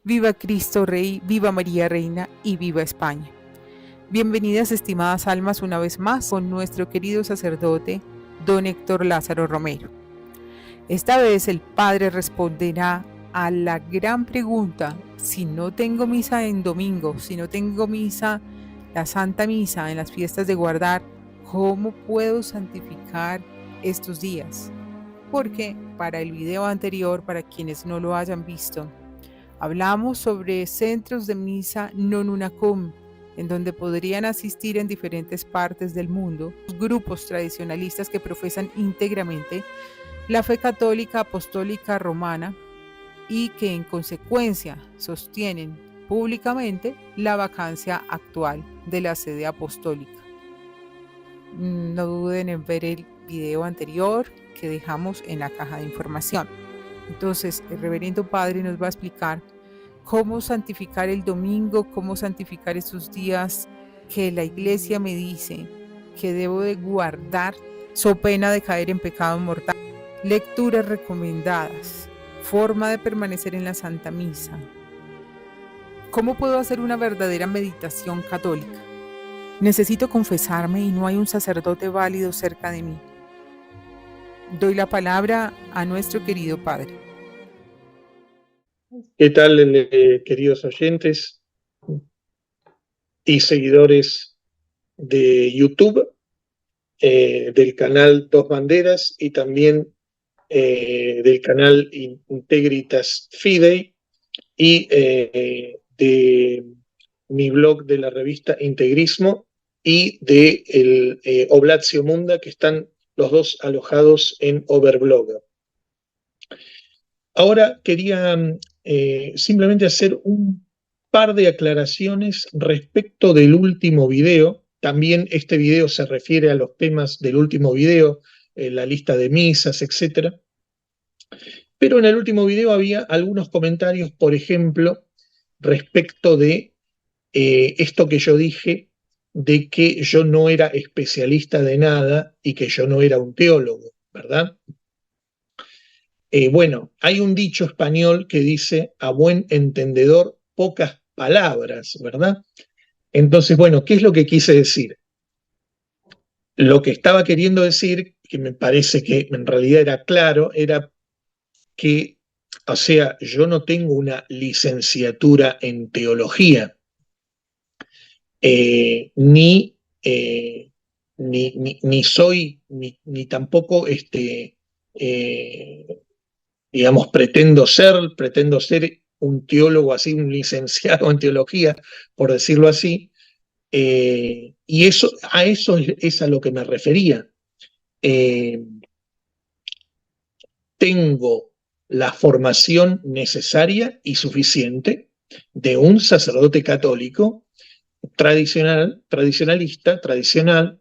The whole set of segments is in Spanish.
Viva Cristo Rey, viva María Reina y viva España. Bienvenidas estimadas almas una vez más con nuestro querido sacerdote, don Héctor Lázaro Romero. Esta vez el Padre responderá a la gran pregunta: si no tengo misa en domingo, si no tengo misa, la Santa Misa en las fiestas de guardar, ¿cómo puedo santificar estos días? Porque para el video anterior, para quienes no lo hayan visto, hablamos sobre centros de misa non una cum, en donde podrían asistir en diferentes partes del mundo grupos tradicionalistas que profesan íntegramente la fe católica apostólica romana y que en consecuencia sostienen públicamente la vacancia actual de la sede apostólica. No duden en ver el video anterior que dejamos en la caja de información. Entonces, el reverendo padre nos va a explicar cómo santificar el domingo, cómo santificar esos días que la iglesia me dice que debo de guardar so pena de caer en pecado mortal. Lecturas recomendadas, forma de permanecer en la Santa Misa. ¿Cómo puedo hacer una verdadera meditación católica? Necesito confesarme y no hay un sacerdote válido cerca de mí. Doy la palabra a nuestro querido Padre. ¿Qué tal, queridos oyentes y seguidores de YouTube, del canal Dos Banderas y también del canal Integritas Fidei y de mi blog de la revista Integrismo y de el Oblatio Munda, que están los dos alojados en Overblog? Ahora quería simplemente hacer un par de aclaraciones respecto del último video. También este video se refiere a los temas del último video, la lista de misas, etc. Pero en el último video había algunos comentarios, por ejemplo, respecto de esto que yo dije, de que yo no era especialista de nada y que yo no era un teólogo, ¿verdad? Bueno, hay un dicho español que dice: a buen entendedor, pocas palabras, ¿verdad? Entonces, bueno, ¿qué es lo que quise decir? Lo que estaba queriendo decir, que me parece que en realidad era claro, era que, o sea, yo no tengo una licenciatura en teología, ni, ni soy, ni tampoco digamos, pretendo ser un teólogo así, un licenciado en teología, por decirlo así, y a eso es a lo que me refería. Tengo la formación necesaria y suficiente de un sacerdote católico tradicionalista, tradicional,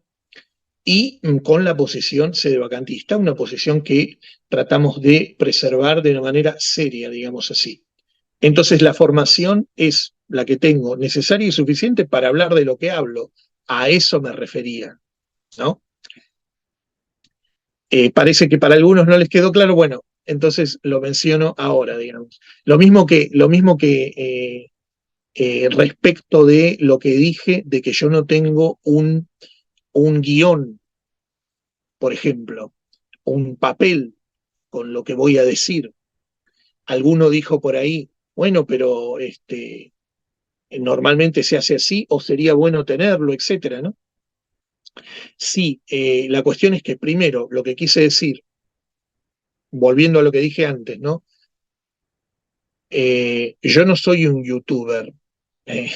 y con la posición sedevacantista, una posición que tratamos de preservar de una manera seria, digamos así. Entonces la formación es la que tengo, necesaria y suficiente para hablar de lo que hablo. A eso me refería, ¿no? Parece que para algunos no les quedó claro, bueno, entonces lo menciono ahora, digamos. Lo mismo que respecto de lo que dije, de que yo no tengo un guión, por ejemplo, un papel con lo que voy a decir. Alguno dijo por ahí, bueno, pero normalmente se hace así, o sería bueno tenerlo, etcétera, ¿no? Sí, la cuestión es que primero, lo que quise decir, volviendo a lo que dije antes, ¿no? Yo no soy un youtuber, eh,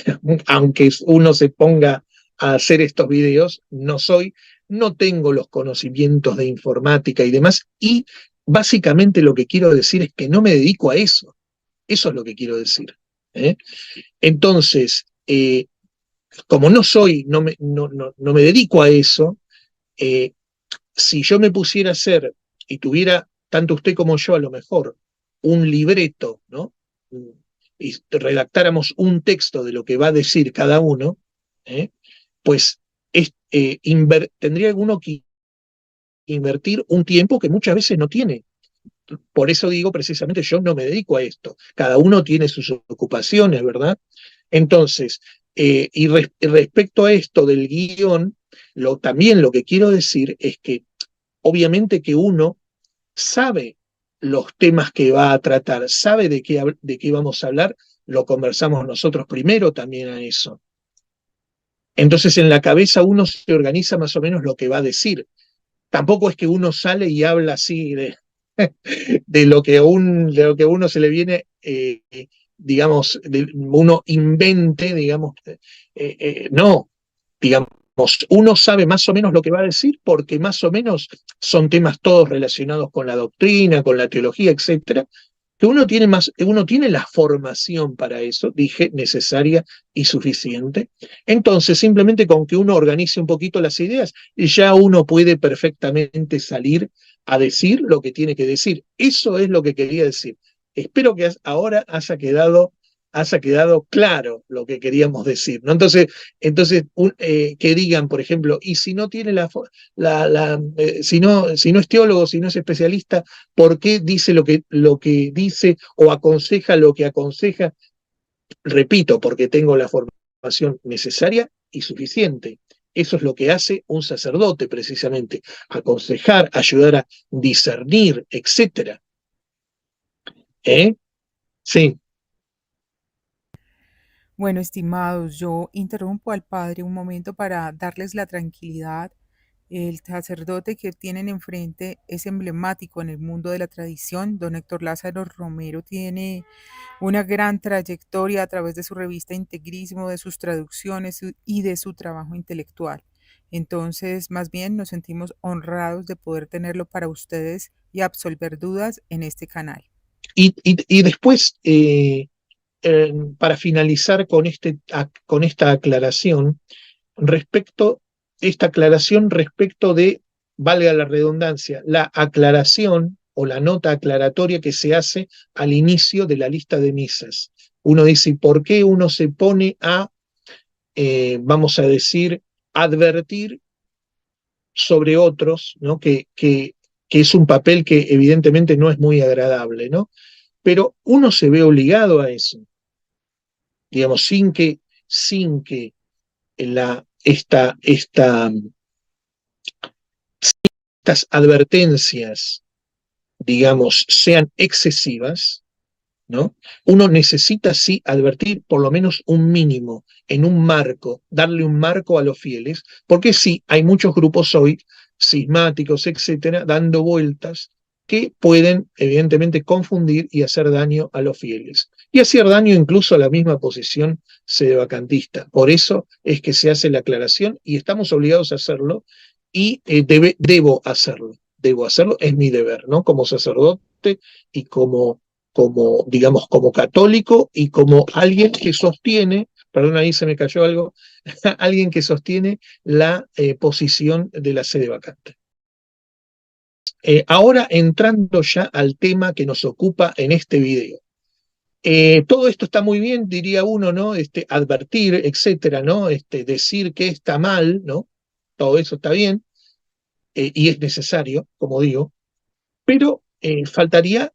aunque uno se ponga a hacer estos videos, no tengo los conocimientos de informática y demás, y básicamente lo que quiero decir es que no me dedico a eso. Eso es lo que quiero decir. ¿Eh? Entonces, como no me dedico a eso, si yo me pusiera a hacer y tuviera, tanto usted como yo a lo mejor, un libreto, ¿no? Y redactáramos un texto de lo que va a decir cada uno, pues tendría uno que invertir un tiempo que muchas veces no tiene. por eso digo precisamente, yo no me dedico a esto. Cada uno tiene sus ocupaciones, ¿verdad? Entonces, respecto a esto del guión, también lo que quiero decir es que obviamente que uno sabe los temas que va a tratar, sabe de qué vamos a hablar, lo conversamos nosotros primero también a eso. Entonces en la cabeza uno se organiza más o menos lo que va a decir. Tampoco es que uno sale y habla así de lo que a uno se le viene, digamos, uno invente, digamos, no, digamos, uno sabe más o menos lo que va a decir porque más o menos son temas todos relacionados con la doctrina, con la teología, etcétera, que uno tiene la formación para eso, dije, necesaria y suficiente. Entonces, simplemente con que uno organice un poquito las ideas, ya uno puede perfectamente salir a decir lo que tiene que decir. Eso es lo que quería decir. Espero que ahora haya quedado claro lo que queríamos decir, ¿no? Que digan, por ejemplo, y si no tiene si no es teólogo, si no es especialista, ¿por qué dice lo que dice o aconseja lo que aconseja? Repito, porque tengo la formación necesaria y suficiente. Eso es lo que hace un sacerdote, precisamente, aconsejar, ayudar a discernir, etcétera. ¿Eh? Sí. Bueno, estimados, yo interrumpo al Padre un momento para darles la tranquilidad. El sacerdote que tienen enfrente es emblemático en el mundo de la tradición. Don Héctor Lázaro Romero tiene una gran trayectoria a través de su revista Integrismo, de sus traducciones y de su trabajo intelectual. Entonces, más bien nos sentimos honrados de poder tenerlo para ustedes y absolver dudas en este canal. Y después, para finalizar con esta aclaración, esta aclaración respecto de, valga la redundancia, la aclaración o la nota aclaratoria que se hace al inicio de la lista de misas. Uno dice, ¿por qué uno se pone a, vamos a decir, advertir sobre otros, ¿no? Que es un papel que evidentemente no es muy agradable, ¿no? Pero uno se ve obligado a eso, digamos, sin que la, estas advertencias, digamos, sean excesivas, ¿no? Uno necesita sí advertir por lo menos un mínimo, en un marco, darle un marco a los fieles, porque sí, hay muchos grupos hoy, cismáticos, etcétera, dando vueltas que pueden evidentemente confundir y hacer daño a los fieles. Y hacer daño incluso a la misma posición sedevacantista. Por eso es que se hace la aclaración y estamos obligados a hacerlo y debo hacerlo, es mi deber, ¿no? Como sacerdote y digamos, como católico y como alguien que sostiene, perdón, ahí se me cayó algo, alguien que sostiene la posición de la sede vacante. Ahora entrando ya al tema que nos ocupa en este video. Todo esto está muy bien, diría uno, ¿no? Advertir, etcétera, ¿no? Decir que está mal, ¿no? Todo eso está bien y es necesario, como digo, pero faltaría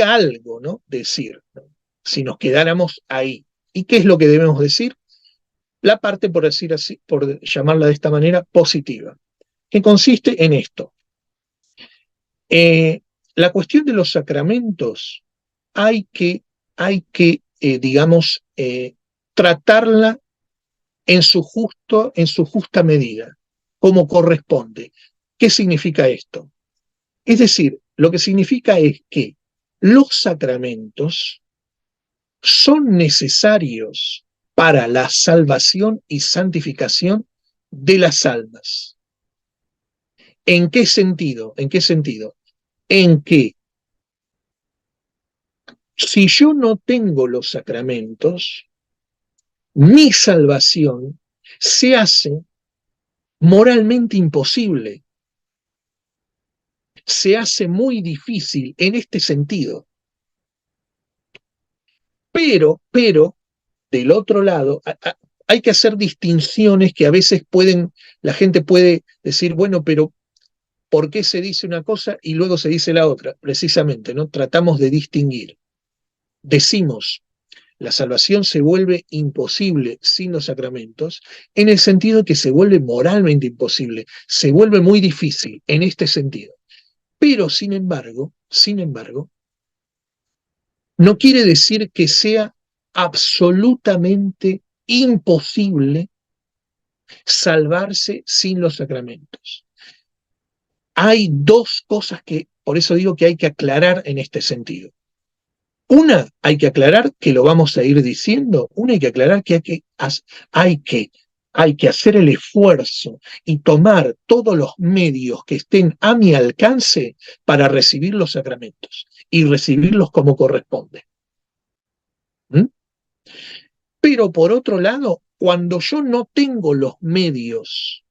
algo, ¿no? Decir, ¿no? Si nos quedáramos ahí. ¿Y qué es lo que debemos decir? La parte, por decir así, por llamarla de esta manera, positiva, que consiste en esto. La cuestión de los sacramentos hay que digamos, tratarla en en su justa medida, como corresponde. ¿Qué significa esto? Es decir, lo que significa es que los sacramentos son necesarios para la salvación y santificación de las almas. ¿En qué sentido? ¿En qué sentido? En que si yo no tengo los sacramentos, mi salvación se hace moralmente imposible, se hace muy difícil en este sentido. Pero, del otro lado, hay que hacer distinciones que a veces la gente puede decir, bueno, pero por qué se dice una cosa y luego se dice la otra. Precisamente, ¿no? Tratamos de distinguir. Decimos, la salvación se vuelve imposible sin los sacramentos, en el sentido de que se vuelve moralmente imposible, se vuelve muy difícil en este sentido. Pero, sin embargo, no quiere decir que sea absolutamente imposible salvarse sin los sacramentos. Hay dos cosas que, por eso digo que hay que aclarar en este sentido. Una, hay que aclarar, que lo vamos a ir diciendo, una hay que aclarar que hay que, hay que hacer el esfuerzo y tomar todos los medios que estén a mi alcance para recibir los sacramentos y recibirlos como corresponde. ¿Mm? Pero por otro lado, cuando yo no tengo los medios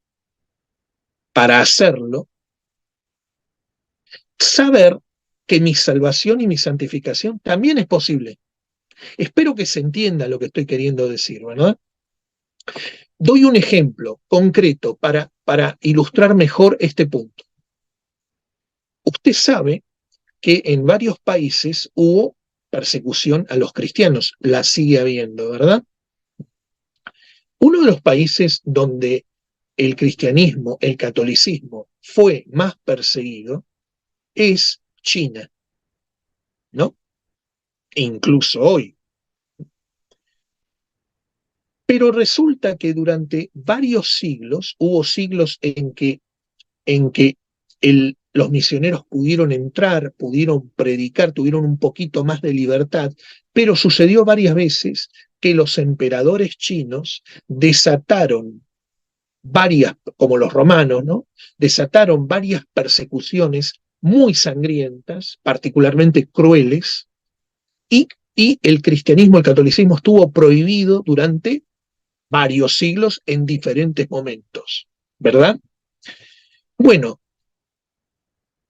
para hacerlo, saber que mi salvación y mi santificación también es posible. Espero que se entienda lo que estoy queriendo decir, ¿verdad? Doy un ejemplo concreto para ilustrar mejor este punto. Usted sabe que en varios países hubo persecución a los cristianos, la sigue habiendo, ¿verdad? Uno de los países donde el cristianismo, el catolicismo, fue más perseguido es China, ¿no? E incluso hoy. Pero resulta que durante varios siglos, hubo siglos en que los misioneros pudieron entrar, pudieron predicar, tuvieron un poquito más de libertad, pero sucedió varias veces que los emperadores chinos desataron varias, como los romanos, ¿no? Desataron varias persecuciones muy sangrientas, particularmente crueles, y, y el cristianismo, el catolicismo estuvo prohibido durante varios siglos en diferentes momentos, ¿verdad? Bueno,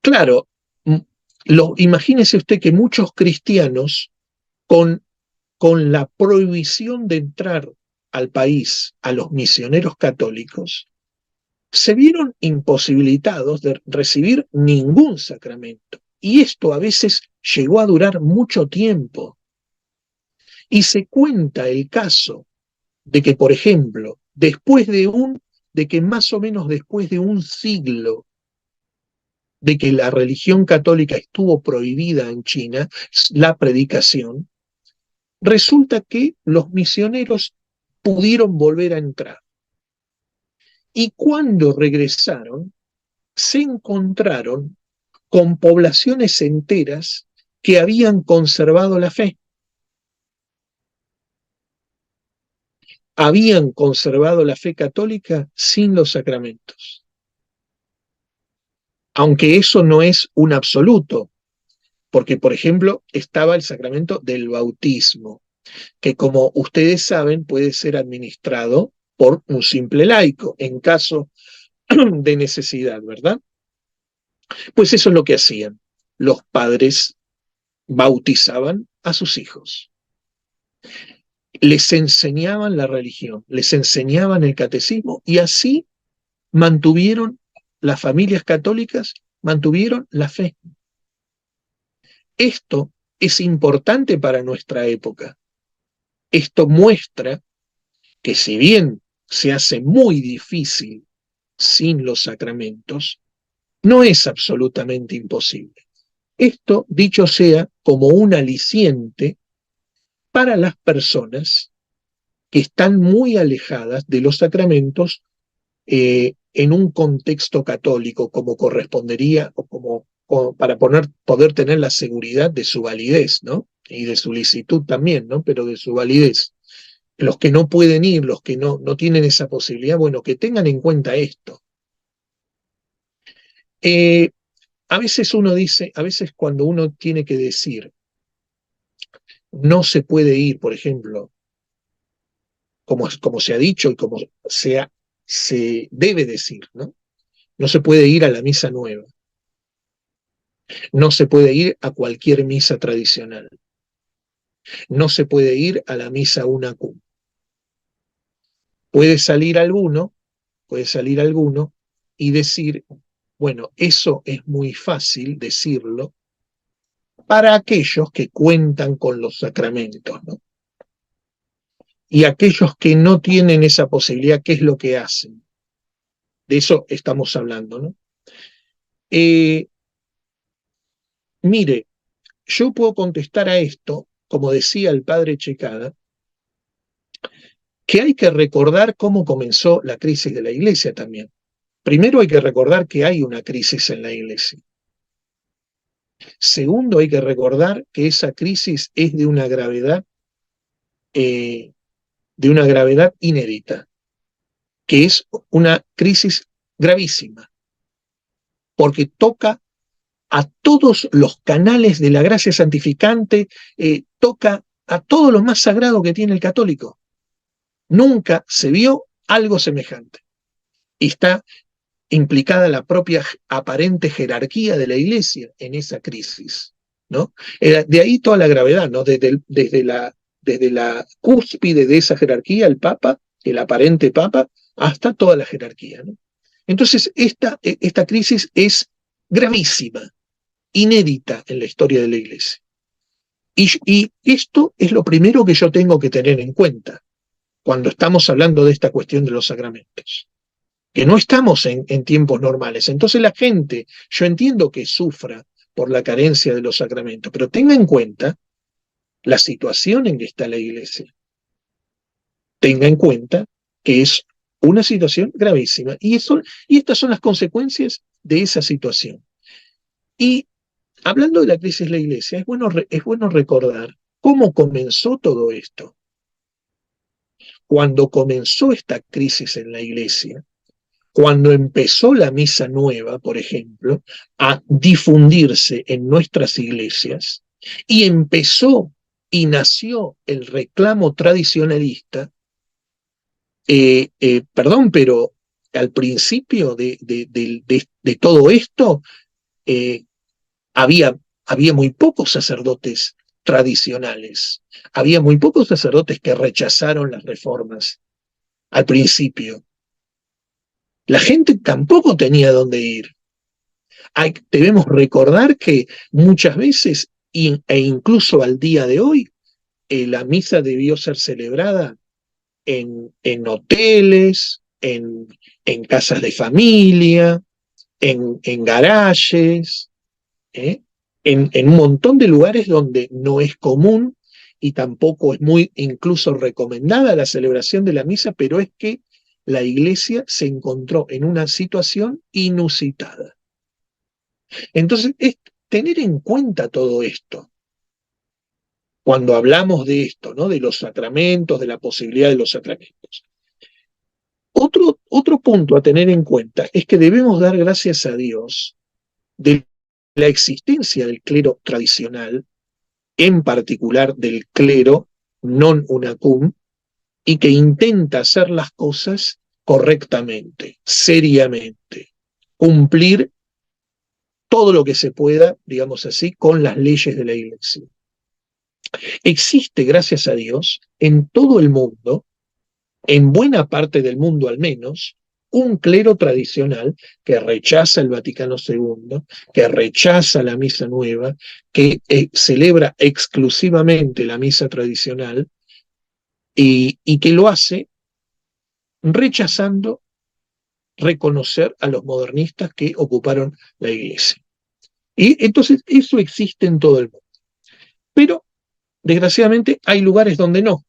claro, imagínese usted que muchos cristianos con, con la prohibición de entrar al país a los misioneros católicos, se vieron imposibilitados de recibir ningún sacramento. Y esto a veces llegó a durar mucho tiempo. Y se cuenta el caso de que, por ejemplo, de que más o menos después de un siglo de que la religión católica estuvo prohibida en China, la predicación, resulta que los misioneros pudieron volver a entrar. Y cuando regresaron, se encontraron con poblaciones enteras que habían conservado la fe. Habían conservado la fe católica sin los sacramentos. Aunque eso no es un absoluto, porque, por ejemplo, estaba el sacramento del bautismo, que, como ustedes saben, puede ser administrado por un simple laico en caso de necesidad, ¿verdad? Pues eso es lo que hacían. Los padres bautizaban a sus hijos, les enseñaban la religión, les enseñaban el catecismo, y así mantuvieron, las familias católicas mantuvieron la fe. Esto es importante para nuestra época. Esto muestra que, si bien se hace muy difícil sin los sacramentos, no es absolutamente imposible. Esto, dicho sea, como un aliciente para las personas que están muy alejadas de los sacramentos en un contexto católico, como correspondería, o para poder tener la seguridad de su validez, ¿no? Y de su licitud también, ¿no? Pero de su validez. Los que no pueden ir, los que no tienen esa posibilidad, bueno, que tengan en cuenta esto. A veces uno dice, a veces cuando uno tiene que decir, no se puede ir, por ejemplo, como se ha dicho y como se debe decir, ¿no? No se puede ir a la misa nueva, no se puede ir a cualquier misa tradicional, no se puede ir a la misa una cum. Puede salir alguno y decir, Bueno, eso es muy fácil decirlo para aquellos que cuentan con los sacramentos, ¿no? Y aquellos que no tienen esa posibilidad, ¿qué es lo que hacen? De eso estamos hablando, ¿no? Eh, Mire, yo puedo contestar a esto, como decía el padre Checada, que hay que recordar cómo comenzó la crisis de la iglesia también. Primero hay que recordar que hay una crisis en la iglesia. Segundo, hay que recordar que esa crisis es eh, de una gravedad inédita, que es una crisis gravísima, porque toca a todos los canales de la gracia santificante, toca a todo lo más sagrado que tiene el católico. Nunca se vio algo semejante. Y está implicada la propia aparente jerarquía de la iglesia en esa crisis, ¿no? De ahí toda la gravedad, ¿no? Desde la cúspide de esa jerarquía, el Papa, el aparente Papa, hasta toda la jerarquía, ¿no? Entonces, esta crisis es gravísima, inédita en la historia de la iglesia. Y esto es lo primero que yo tengo que tener en cuenta cuando estamos hablando de esta cuestión de los sacramentos, que no estamos en tiempos normales. Entonces la gente, yo entiendo que sufra por la carencia de los sacramentos, pero tenga en cuenta la situación en que está la iglesia. Tenga en cuenta que es una situación gravísima. Y estas son las consecuencias de esa situación. Y hablando de la crisis de la iglesia, es bueno recordar cómo comenzó todo esto. Cuando comenzó esta crisis en la iglesia, cuando empezó la misa nueva, por ejemplo, a difundirse en nuestras iglesias, y empezó y nació el reclamo tradicionalista, perdón, pero al principio de todo esto eh, había, había muy pocos sacerdotes tradicionales, había muy pocos sacerdotes que rechazaron las reformas al principio. La gente tampoco tenía dónde ir. Debemos recordar que muchas veces, e incluso al día de hoy, la misa debió ser celebrada en hoteles, en casas de familia, en garajes, ¿eh? En un montón de lugares donde no es común y tampoco es muy incluso recomendada la celebración de la misa, pero es que la iglesia se encontró en una situación inusitada. Entonces, es tener en cuenta todo esto cuando hablamos de esto, ¿no? De los sacramentos, de la posibilidad de los sacramentos. Otro punto a tener en cuenta es que debemos dar gracias a Dios de la existencia del clero tradicional, en particular del clero non unacum, y que intenta hacer las cosas correctamente, seriamente, cumplir todo lo que se pueda, digamos así, con las leyes de la iglesia. Existe, gracias a Dios, en todo el mundo, en buena parte del mundo al menos, un clero tradicional que rechaza el Vaticano II, que rechaza la misa nueva, que celebra exclusivamente la misa tradicional y que lo hace rechazando reconocer a los modernistas que ocuparon la iglesia. Y entonces eso existe en todo el mundo. Pero, desgraciadamente, hay lugares donde no.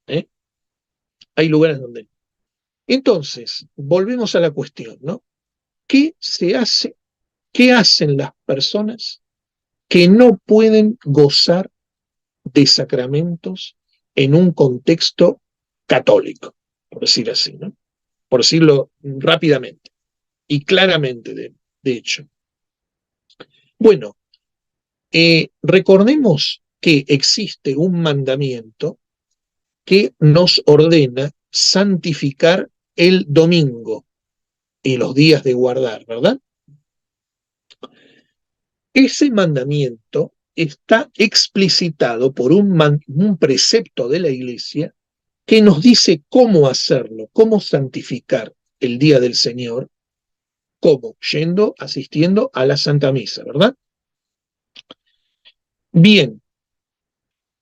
¿Eh? Hay lugares donde no. Entonces, volvemos a la cuestión, ¿no? ¿Qué se hace? ¿Qué hacen las personas que no pueden gozar de sacramentos en un contexto católico, por decir así, ¿no? Por decirlo rápidamente y claramente, de hecho? Bueno, recordemos que existe un mandamiento que nos ordena santificar el domingo y los días de guardar, ¿verdad? Ese mandamiento está explicitado por un precepto de la Iglesia que nos dice cómo hacerlo, cómo santificar el día del Señor, ¿Cómo? Yendo, asistiendo a la Santa Misa, ¿verdad? Bien.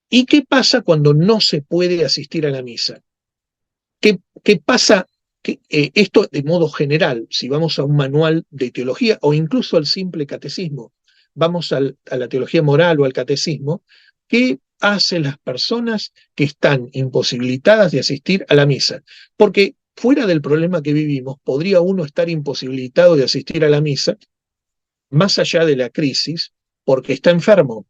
¿Y qué pasa cuando no se puede asistir a la misa? ¿Qué pasa? Esto de modo general, si vamos a un manual de teología o incluso al simple catecismo, vamos a la teología moral o al catecismo, ¿qué hacen las personas que están imposibilitadas de asistir a la misa? Porque fuera del problema que vivimos, podría uno estar imposibilitado de asistir a la misa, más allá de la crisis, porque está enfermo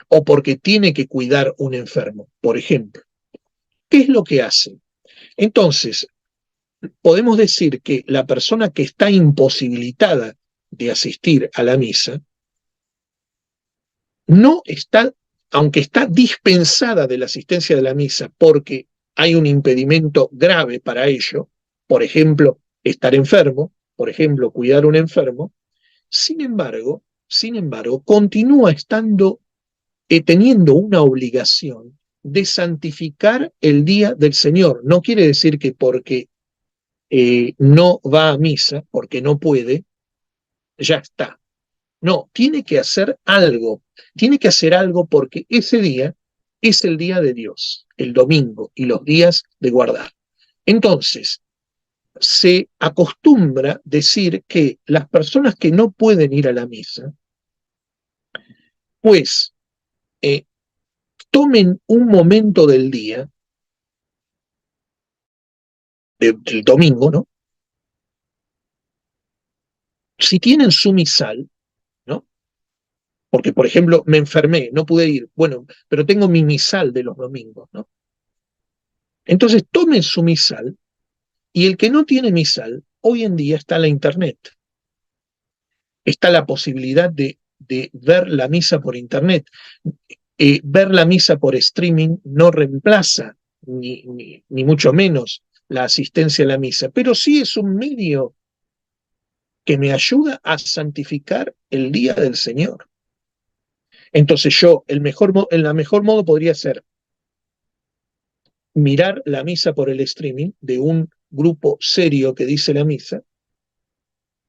o porque tiene que cuidar un enfermo, por ejemplo. ¿Qué es lo que hace? Entonces, podemos decir que la persona que está imposibilitada de asistir a la misa, no está, aunque está dispensada de la asistencia de la misa porque hay un impedimento grave para ello, por ejemplo, estar enfermo, por ejemplo, cuidar a un enfermo, sin embargo, continúa estando, teniendo una obligación de santificar el día del Señor. No quiere decir que porque no va a misa, porque no puede, ya está. No, tiene que hacer algo porque ese día es el día de Dios, el domingo y los días de guardar. Entonces, se acostumbra decir que las personas que no pueden ir a la misa, pues tomen un momento del día, del domingo, ¿no? Si tienen su misal, ¿no? Porque, por ejemplo, me enfermé, no pude ir, bueno, pero tengo mi misal de los domingos, ¿no? Entonces tomen su misal y el que no tiene misal, hoy en día está la internet, está la posibilidad de ver la misa por internet. Ver la misa por streaming no reemplaza, ni mucho menos, la asistencia a la misa, pero sí es un medio que me ayuda a santificar el día del Señor. Entonces yo, el mejor modo podría ser mirar la misa por el streaming de un grupo serio que dice la misa,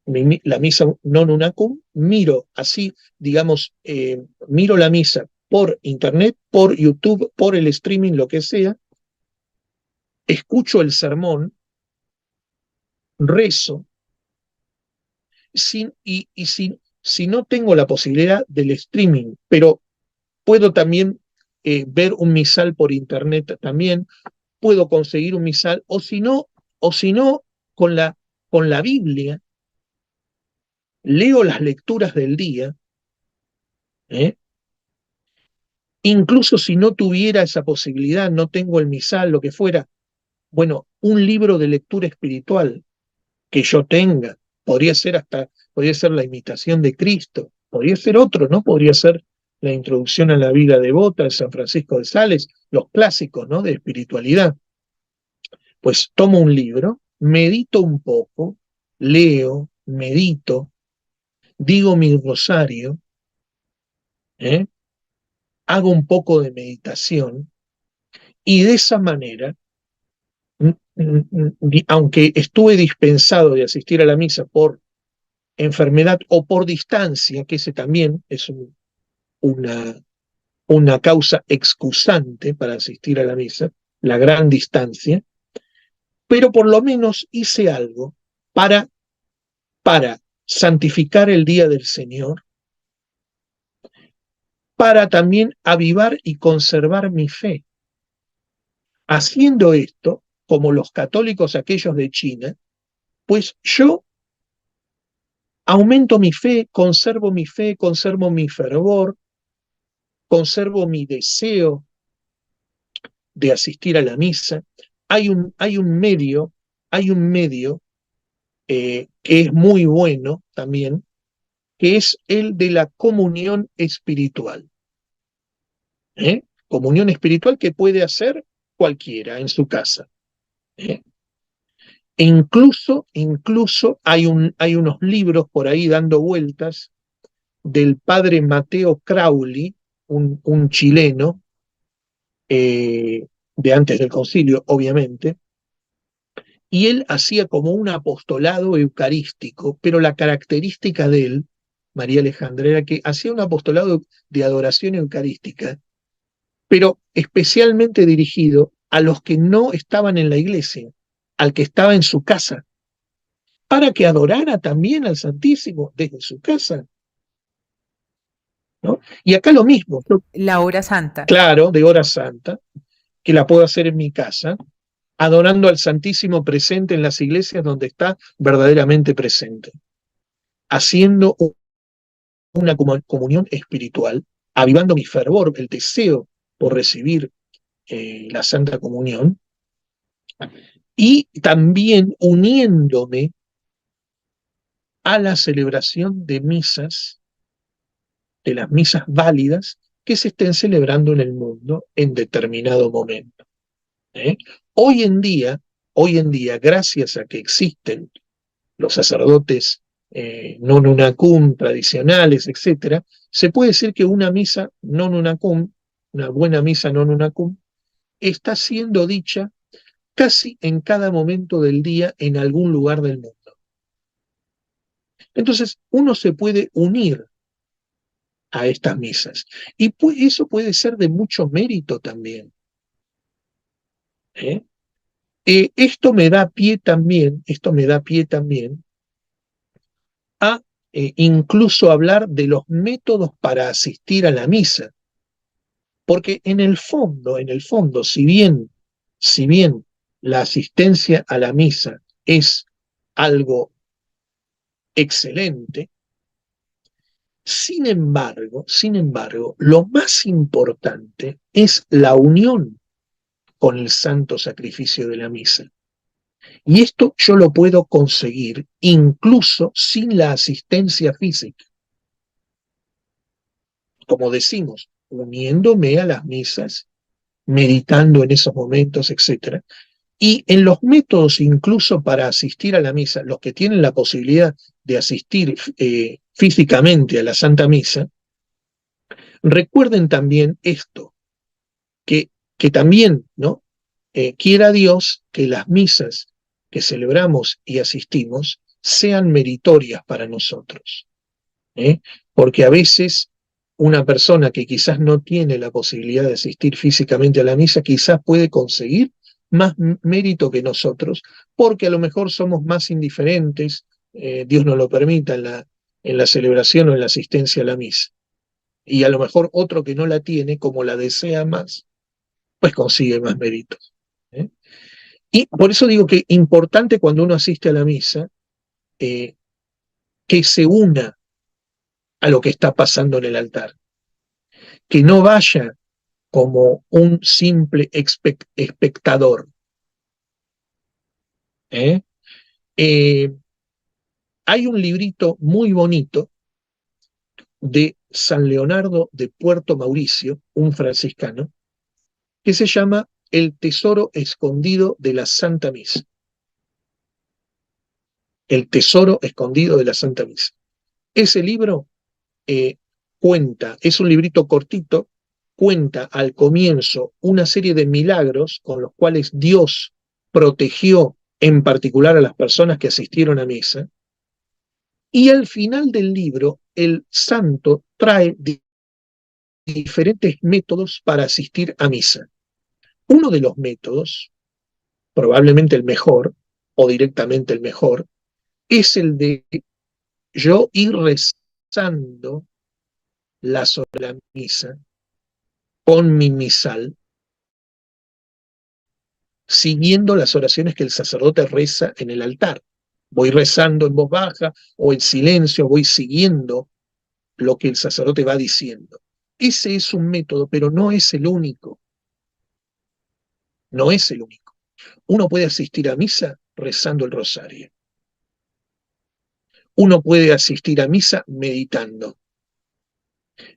la misa non unacum, miro así, digamos, miro la misa por internet, por YouTube, por el streaming, lo que sea, escucho el sermón, rezo, si no tengo la posibilidad del streaming, pero puedo también ver un misal por internet también, puedo conseguir un misal, o si no con la Biblia, leo las lecturas del día, ¿eh? Incluso si no tuviera esa posibilidad, no tengo el misal, lo que fuera, bueno, un libro de lectura espiritual que yo tenga, podría ser la imitación de Cristo, podría ser otro, ¿no? Podría ser la introducción a la vida devota de San Francisco de Sales, los clásicos, ¿no? De espiritualidad. Pues tomo un libro, medito un poco, leo, medito, digo mi rosario, ¿eh? Hago un poco de meditación y de esa manera, aunque estuve dispensado de asistir a la misa por enfermedad o por distancia, que ese también es una, una causa excusante para asistir a la misa, la gran distancia, pero por lo menos hice algo para, para santificar el día del Señor, para también avivar y conservar mi fe. Haciendo esto, como los católicos aquellos de China, pues yo aumento mi fe, conservo mi fervor, conservo mi deseo de asistir a la misa. Hay un medio, que es muy bueno también, que es el de la comunión espiritual. Comunión espiritual que puede hacer cualquiera en su casa. ¿Eh? E incluso hay unos libros por ahí dando vueltas del padre Mateo Crowley, un chileno, de antes del concilio, obviamente, y él hacía como un apostolado eucarístico, pero la característica de él, María Alejandra, era que hacía un apostolado de adoración eucarística, pero especialmente dirigido a los que no estaban en la iglesia, al que estaba en su casa, para que adorara también al Santísimo desde su casa, ¿no? Y acá lo mismo, La hora santa. claro, de hora santa, que la puedo hacer en mi casa, adorando al Santísimo presente en las iglesias donde está verdaderamente presente, haciendo una comunión espiritual, avivando mi fervor, el deseo por recibir la Santa Comunión, y también uniéndome a la celebración de misas, de las misas válidas que se estén celebrando en el mundo en determinado momento. ¿Eh? Hoy en día, gracias a que existen los sacerdotes non unacum tradicionales, etcétera, se puede decir que una misa non unacum, una buena misa non unacum, está siendo dicha casi en cada momento del día en algún lugar del mundo. Entonces, uno se puede unir a estas misas. Y eso puede ser de mucho mérito también. ¿Eh? Esto me da pie también a incluso hablar de los métodos para asistir a la misa. Porque en el fondo, si bien la asistencia a la misa es algo excelente, sin embargo, lo más importante es la unión con el santo sacrificio de la misa. Y esto yo lo puedo conseguir incluso sin la asistencia física. Como decimos, uniéndome a las misas, meditando en esos momentos, etc. Y en los métodos incluso para asistir a la misa, los que tienen la posibilidad de asistir físicamente a la Santa Misa, recuerden también esto, que también, ¿no? Quiera Dios que las misas que celebramos y asistimos sean meritorias para nosotros. Porque a veces una persona que quizás no tiene la posibilidad de asistir físicamente a la misa, quizás puede conseguir más mérito que nosotros, porque a lo mejor somos más indiferentes, Dios nos lo permita, en la celebración o en la asistencia a la misa. Y a lo mejor otro que no la tiene, como la desea más, pues consigue más méritos. Y por eso digo que importante cuando uno asiste a la misa, que se una a lo que está pasando en el altar, que no vaya como un simple espectador. ¿Eh? Hay un librito muy bonito de San Leonardo de Puerto Mauricio, un franciscano, que se llama El tesoro escondido de la Santa Misa. El tesoro escondido de la Santa Misa. Ese libro cuenta, es un librito cortito, cuenta al comienzo una serie de milagros con los cuales Dios protegió en particular a las personas que asistieron a misa, y al final del libro el santo trae diferentes métodos para asistir a misa. Uno de los métodos, probablemente el mejor, o directamente el mejor, es el de yo ir rezando la sola misa con mi misal, siguiendo las oraciones que el sacerdote reza en el altar. Voy rezando en voz baja o en silencio, voy siguiendo lo que el sacerdote va diciendo. Ese es un método, pero no es el único. No es el único. Uno puede asistir a misa rezando el rosario. Uno puede asistir a misa meditando.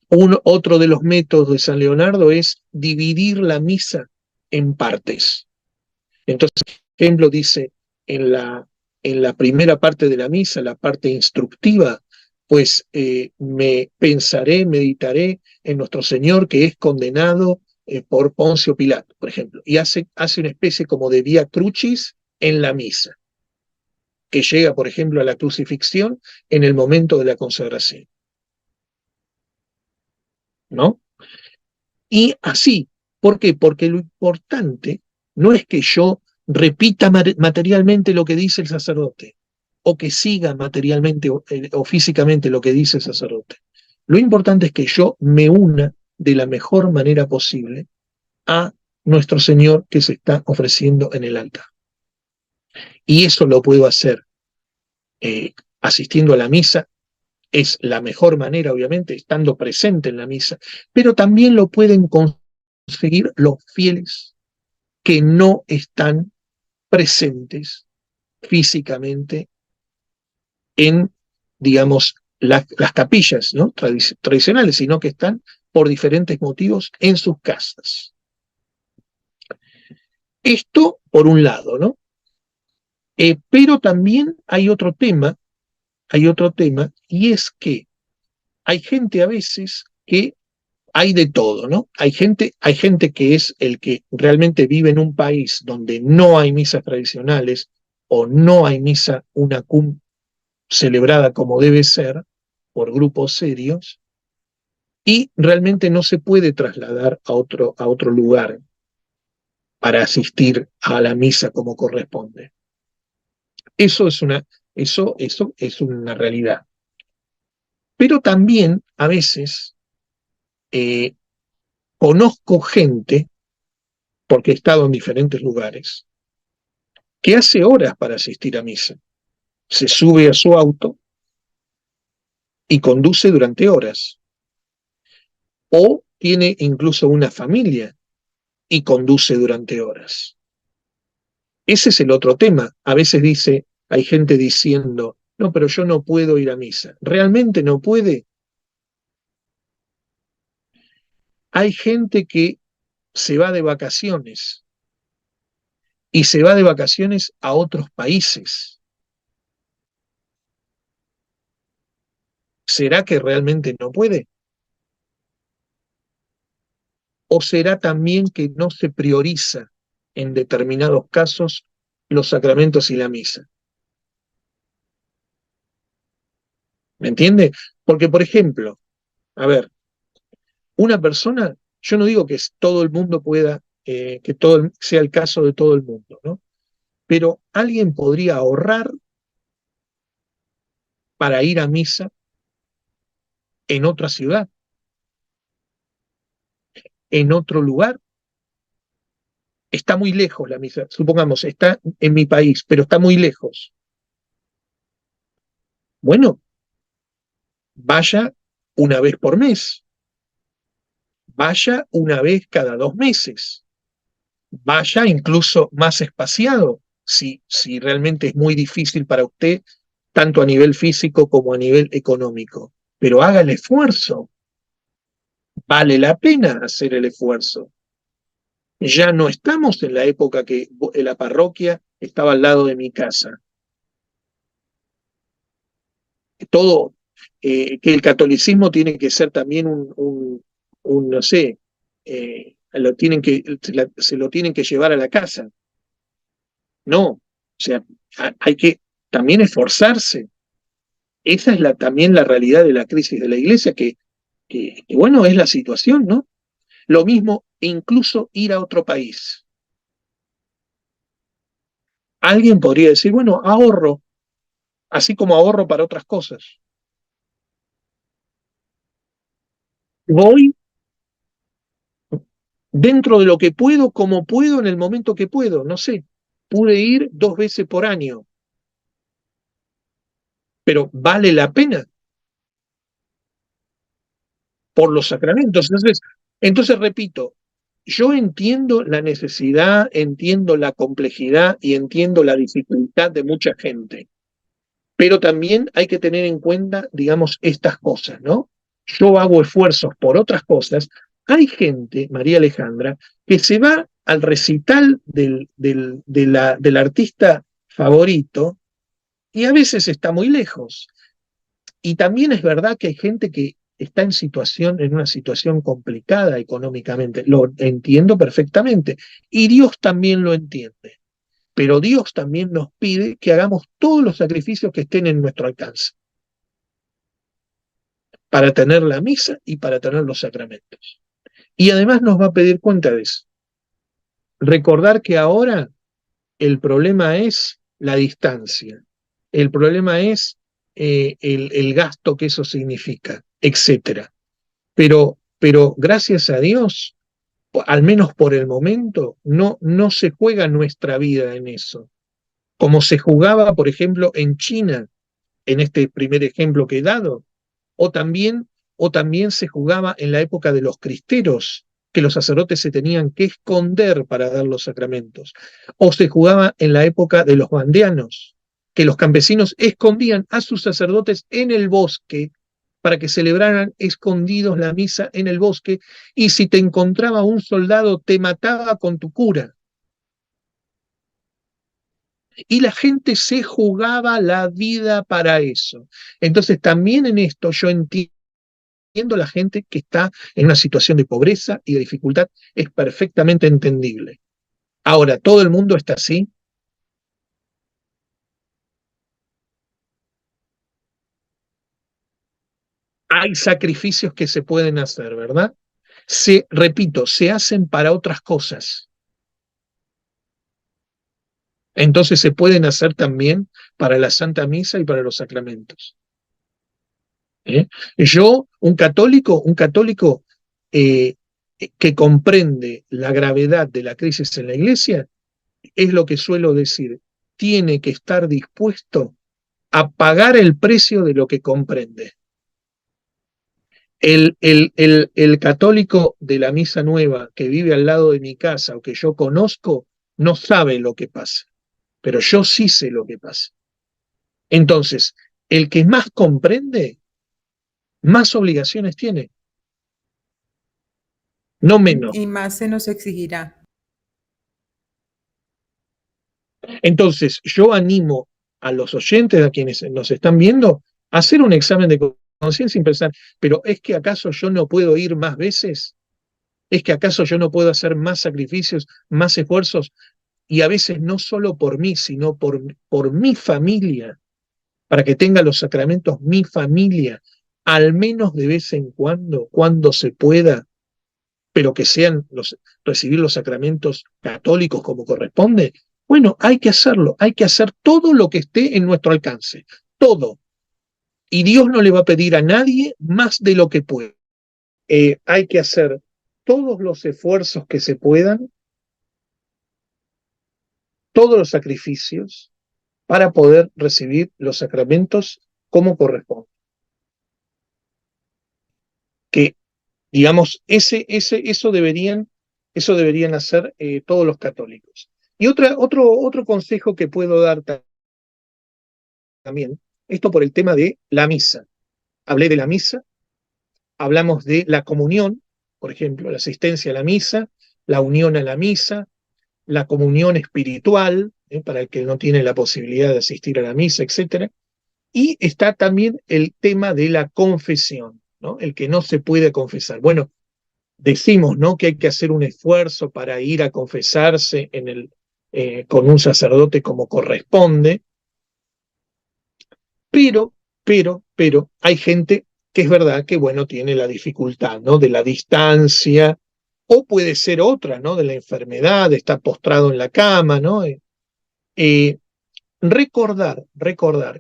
Otro de los métodos de San Leonardo es dividir la misa en partes. Entonces, por ejemplo, dice en la primera parte de la misa, la parte instructiva, pues me pensaré, meditaré en nuestro Señor que es condenado por Poncio Pilato, por ejemplo, y hace una especie como de vía crucis en la misa, que llega, por ejemplo, a la crucifixión en el momento de la consagración, ¿no? Y así, ¿por qué? Porque lo importante no es que yo repita materialmente lo que dice el sacerdote, o que siga materialmente o físicamente lo que dice el sacerdote. Lo importante es que yo me una de la mejor manera posible a nuestro Señor que se está ofreciendo en el altar. Y eso lo puedo hacer asistiendo a la misa, es la mejor manera, obviamente, estando presente en la misa, pero también lo pueden conseguir los fieles que no están presentes físicamente en, digamos, las capillas, ¿no? Tradicionales, sino que están por diferentes motivos en sus casas. Esto por un lado, ¿no? Pero también hay otro tema, y es que hay gente a veces que hay de todo, ¿no? Hay gente que es el que realmente vive en un país donde no hay misas tradicionales o no hay misa una cum celebrada como debe ser por grupos serios y realmente no se puede trasladar a otro lugar para asistir a la misa como corresponde. Eso es una realidad. Pero también a veces eh, conozco gente, porque he estado en diferentes lugares, que hace horas para asistir a misa. Se sube a su auto y conduce durante horas. O tiene incluso una familia y conduce durante horas. Ese es el otro tema. A veces hay gente diciendo, no, pero yo no puedo ir a misa. ¿Realmente no puede? Hay gente que se va de vacaciones y se va de vacaciones a otros países. ¿Será que realmente no puede? ¿O será también que no se prioriza en determinados casos los sacramentos y la misa? ¿Me entiende? Porque, por ejemplo, a ver, una persona, yo no digo que todo el mundo pueda, que todo sea el caso de todo el mundo, ¿no? Pero alguien podría ahorrar para ir a misa en otra ciudad, en otro lugar. Está muy lejos la misa, supongamos, está en mi país, pero está muy lejos. Bueno, vaya una vez por mes, vaya una vez cada 2 meses, vaya incluso más espaciado, si realmente es muy difícil para usted, tanto a nivel físico como a nivel económico. Pero haga el esfuerzo, vale la pena hacer el esfuerzo. Ya no estamos en la época que la parroquia estaba al lado de mi casa. Todo, que el catolicismo tiene que ser también no sé, se lo tienen que llevar a la casa. No, o sea, hay que también esforzarse. Esa es también la realidad de la crisis de la iglesia, que bueno, es la situación, ¿no? Lo mismo, incluso ir a otro país. Alguien podría decir, bueno, ahorro, así como ahorro para otras cosas. Voy dentro de lo que puedo, como puedo, en el momento que puedo, no sé. Pude ir 2 veces por año, pero vale la pena por los sacramentos. Entonces repito, yo entiendo la necesidad, entiendo la complejidad y entiendo la dificultad de mucha gente, pero también hay que tener en cuenta, digamos, estas cosas, ¿no? Yo hago esfuerzos por otras cosas. Hay gente, María Alejandra, que se va al recital del artista favorito y a veces está muy lejos. Y también es verdad que hay gente que está en una situación complicada económicamente. Lo entiendo perfectamente. Y Dios también lo entiende. pero Dios también nos pide que hagamos todos los sacrificios que estén en nuestro alcance para tener la misa y para tener los sacramentos. Y además nos va a pedir cuenta de eso. Recordar que ahora el problema es la distancia, el problema es el gasto que eso significa, etcétera. Pero gracias a Dios, al menos por el momento, no se juega nuestra vida en eso. Como se jugaba, por ejemplo, en China, en este primer ejemplo que he dado, o también, o también se jugaba en la época de los cristeros, que los sacerdotes se tenían que esconder para dar los sacramentos, o se jugaba en la época de los vandeanos, que los campesinos escondían a sus sacerdotes en el bosque para que celebraran escondidos la misa en el bosque, y si te encontraba un soldado te mataba con tu cura. Y la gente se jugaba la vida para eso. Entonces también en esto yo entiendo la gente que está en una situación de pobreza y de dificultad, es perfectamente entendible. Ahora, ¿todo el mundo está así? Hay sacrificios que se pueden hacer, ¿verdad? Repito, se hacen para otras cosas. Entonces se pueden hacer también para la Santa Misa y para los sacramentos. ¿Eh? Yo, un católico eh, que comprende la gravedad de la crisis en la Iglesia, es lo que suelo decir, tiene que estar dispuesto a pagar el precio de lo que comprende. El católico de la Misa Nueva que vive al lado de mi casa o que yo conozco no sabe lo que pasa, pero yo sí sé lo que pasa. Entonces, el que más comprende, más obligaciones tiene, no menos. Y más se nos exigirá. Entonces, yo animo a los oyentes, a quienes nos están viendo, a hacer un examen de conciencia y pensar, pero ¿es que acaso yo no puedo ir más veces? ¿Es que acaso yo no puedo hacer más sacrificios, más esfuerzos? Y a veces no solo por mí, sino por mi familia, para que tenga los sacramentos mi familia, al menos de vez en cuando se pueda, pero que sean recibir los sacramentos católicos como corresponde. Bueno, hay que hacerlo, hay que hacer todo lo que esté en nuestro alcance, todo. Y Dios no le va a pedir a nadie más de lo que puede. Hay que hacer todos los esfuerzos que se puedan, todos los sacrificios, para poder recibir los sacramentos como corresponde. Que, digamos, eso deberían hacer todos los católicos. Y otro consejo que puedo dar también, esto por el tema de la misa. Hablé de la misa, hablamos de la comunión, por ejemplo, la asistencia a la misa, la unión a la misa, la comunión espiritual, para el que no tiene la posibilidad de asistir a la misa, etcétera. Y está también el tema de la confesión, ¿no? El que no se puede confesar. Bueno, decimos, ¿no?, que hay que hacer un esfuerzo para ir a confesarse con un sacerdote como corresponde, pero, hay gente que es verdad que, bueno, tiene la dificultad, ¿no?, de la distancia, o puede ser otra, ¿no?, de la enfermedad, de estar postrado en la cama, ¿no? Recordar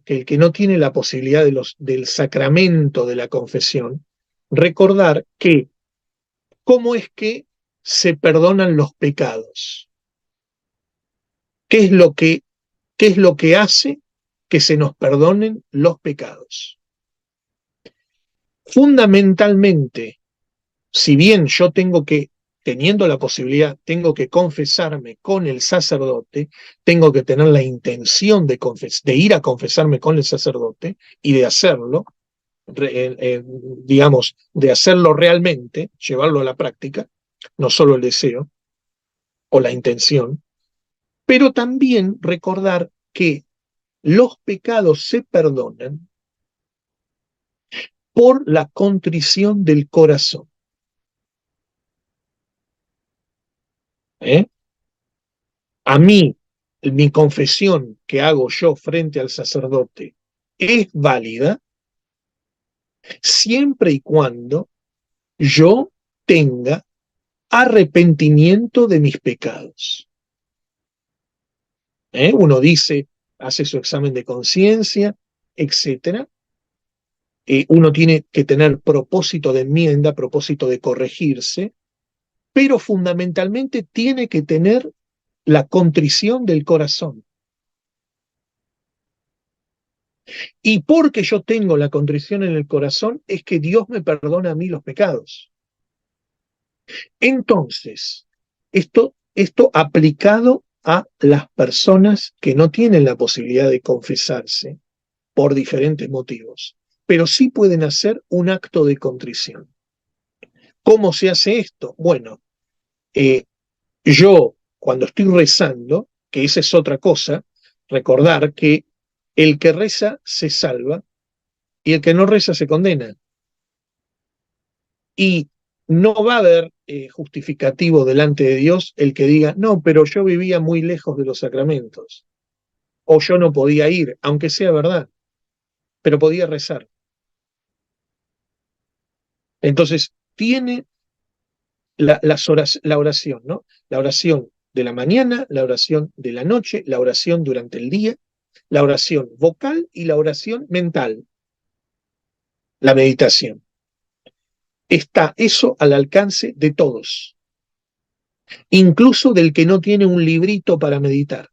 que el que no tiene la posibilidad del sacramento de la confesión, recordar que cómo es que se perdonan los pecados, qué es qué es lo que hace que se nos perdonen los pecados. Fundamentalmente, si bien yo teniendo la posibilidad, tengo que confesarme con el sacerdote, tengo que tener la intención de ir a confesarme con el sacerdote y de hacerlo, digamos, de hacerlo realmente, llevarlo a la práctica, no solo el deseo o la intención, pero también recordar que los pecados se perdonan por la contrición del corazón. ¿Eh? A mí, mi confesión que hago yo frente al sacerdote es válida siempre y cuando yo tenga arrepentimiento de mis pecados. Uno dice, hace su examen de conciencia, etcétera. Uno tiene que tener propósito de enmienda, propósito de corregirse, pero fundamentalmente tiene que tener la contrición del corazón. Y porque yo tengo la contrición en el corazón, es que Dios me perdona a mí los pecados. Entonces, esto aplicado a las personas que no tienen la posibilidad de confesarse por diferentes motivos, pero sí pueden hacer un acto de contrición. ¿Cómo se hace esto? Bueno, yo cuando estoy rezando, que esa es otra cosa, recordar que el que reza se salva y el que no reza se condena. Y no va a haber justificativo delante de Dios el que diga, no, pero yo vivía muy lejos de los sacramentos, o yo no podía ir, aunque sea verdad, pero podía rezar. Entonces, tiene la oración, ¿no? La oración de la mañana, la oración de la noche, la oración durante el día, la oración vocal y la oración mental, la meditación. Está eso al alcance de todos, incluso del que no tiene un librito para meditar,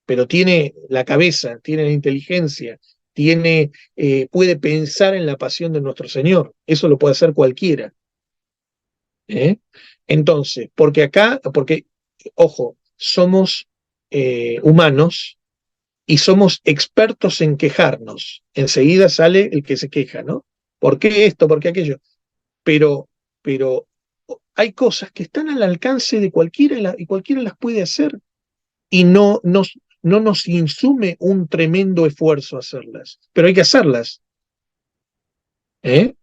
pero tiene la cabeza, tiene la inteligencia, puede pensar en la pasión de nuestro Señor. Eso lo puede hacer cualquiera. Entonces, porque, ojo, somos humanos y somos expertos en quejarnos. Enseguida sale el que se queja, ¿no? ¿Por qué esto? ¿Por qué aquello? Pero hay cosas que están al alcance de cualquiera y cualquiera las puede hacer y no nos insume un tremendo esfuerzo hacerlas, pero hay que hacerlas. ¿eh?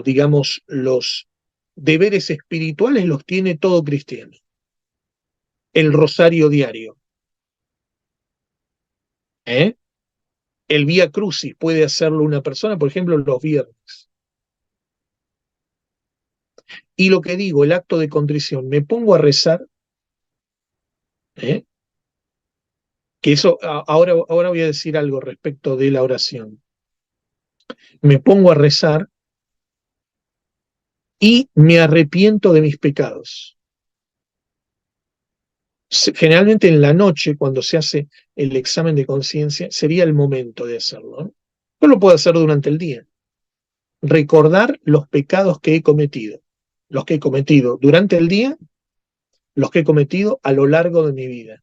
Digamos, los deberes espirituales los tiene todo cristiano. El rosario diario. El Vía Crucis puede hacerlo una persona, por ejemplo, los viernes. Y lo que digo, el acto de contrición, me pongo a rezar, que eso, ahora voy a decir algo respecto de la oración. Me pongo a rezar y me arrepiento de mis pecados. Generalmente en la noche, cuando se hace el examen de conciencia, sería el momento de hacerlo, ¿no? Yo lo puedo hacer durante el día. Recordar los pecados que he cometido. Los que he cometido durante el día, los que he cometido a lo largo de mi vida.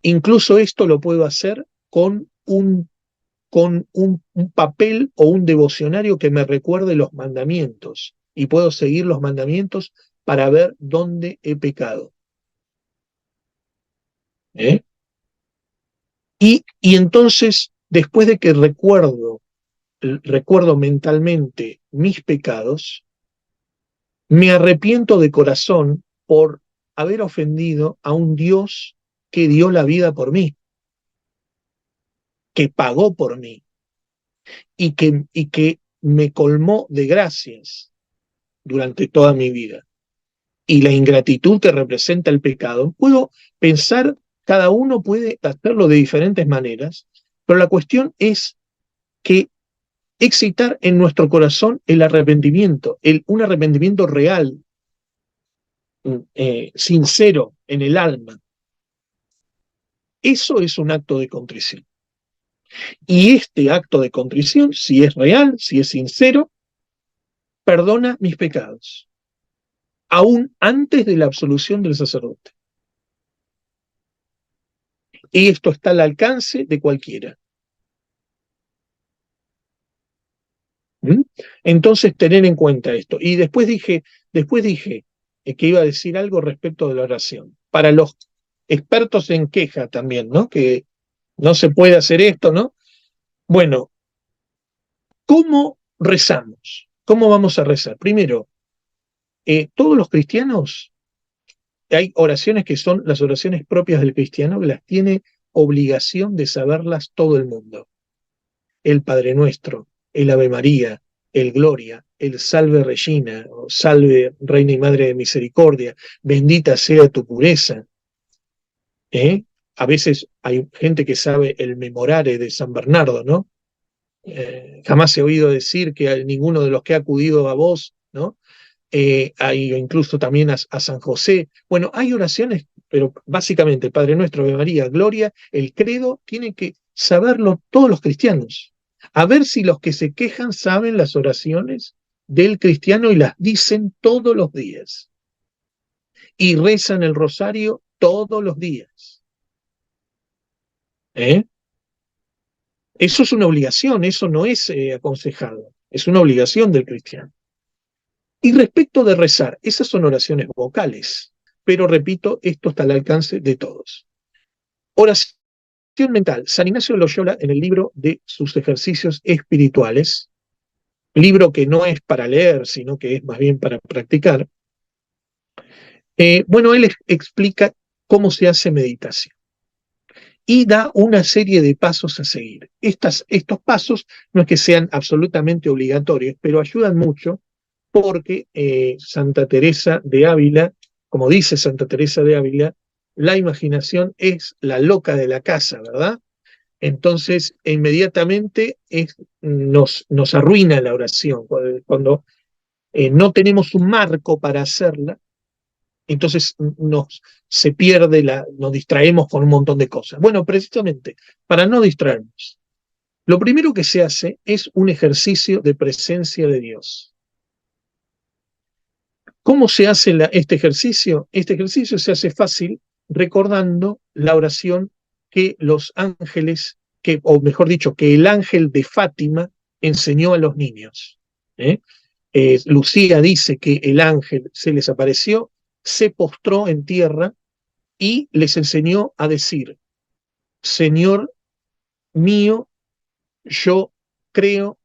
Incluso esto lo puedo hacer con un papel o un devocionario que me recuerde los mandamientos. Y puedo seguir los mandamientos para ver dónde he pecado. Y entonces, después de que recuerdo mentalmente mis pecados, me arrepiento de corazón por haber ofendido a un Dios que dio la vida por mí, que pagó por mí y que me colmó de gracias durante toda mi vida. Y la ingratitud que representa el pecado, puedo pensar, cada uno puede hacerlo de diferentes maneras, pero la cuestión es que excitar en nuestro corazón el arrepentimiento, un arrepentimiento real, sincero en el alma. Eso es un acto de contrición. Y este acto de contrición, si es real, si es sincero, perdona mis pecados, aún antes de la absolución del sacerdote. Y esto está al alcance de cualquiera. Entonces, tener en cuenta esto. Y después dije que iba a decir algo respecto de la oración. Para los expertos en queja también, ¿no? Que no se puede hacer esto, ¿no? Bueno, ¿cómo rezamos? ¿Cómo vamos a rezar? Primero, todos los cristianos hay oraciones que son las oraciones propias del cristiano, que las tiene obligación de saberlas todo el mundo. El Padre Nuestro, el Ave María, el Gloria, el Salve Regina, o Salve Reina y Madre de Misericordia, bendita sea tu pureza. A veces hay gente que sabe el Memorare de San Bernardo, ¿no? Jamás he oído decir que a ninguno de los que ha acudido a vos, ¿no? Hay incluso también a San José. Bueno, hay oraciones, pero básicamente Padre Nuestro, Ave María, Gloria, el credo, tienen que saberlo todos los cristianos. A ver si los que se quejan saben las oraciones del cristiano y las dicen todos los días. Y rezan el rosario todos los días. Eso es una obligación, eso no es aconsejado, es una obligación del cristiano. Y respecto de rezar, esas son oraciones vocales, pero repito, esto está al alcance de todos. Oración mental. San Ignacio de Loyola, en el libro de sus ejercicios espirituales, libro que no es para leer, sino que es más bien para practicar, bueno, él explica cómo se hace meditación y da una serie de pasos a seguir. Estos pasos no es que sean absolutamente obligatorios, pero ayudan mucho porque Santa Teresa de Ávila, como dice Santa Teresa de Ávila, la imaginación es la loca de la casa, ¿verdad? Entonces, inmediatamente nos arruina la oración. Cuando no tenemos un marco para hacerla, entonces se pierde, nos distraemos con un montón de cosas. Bueno, precisamente, para no distraernos, lo primero que se hace es un ejercicio de presencia de Dios. ¿Cómo se hace este ejercicio? Este ejercicio se hace fácil recordando la oración que los ángeles, o mejor dicho, que el ángel de Fátima enseñó a los niños. Lucía dice que el ángel se les apareció, se postró en tierra y les enseñó a decir: Señor mío, yo creo,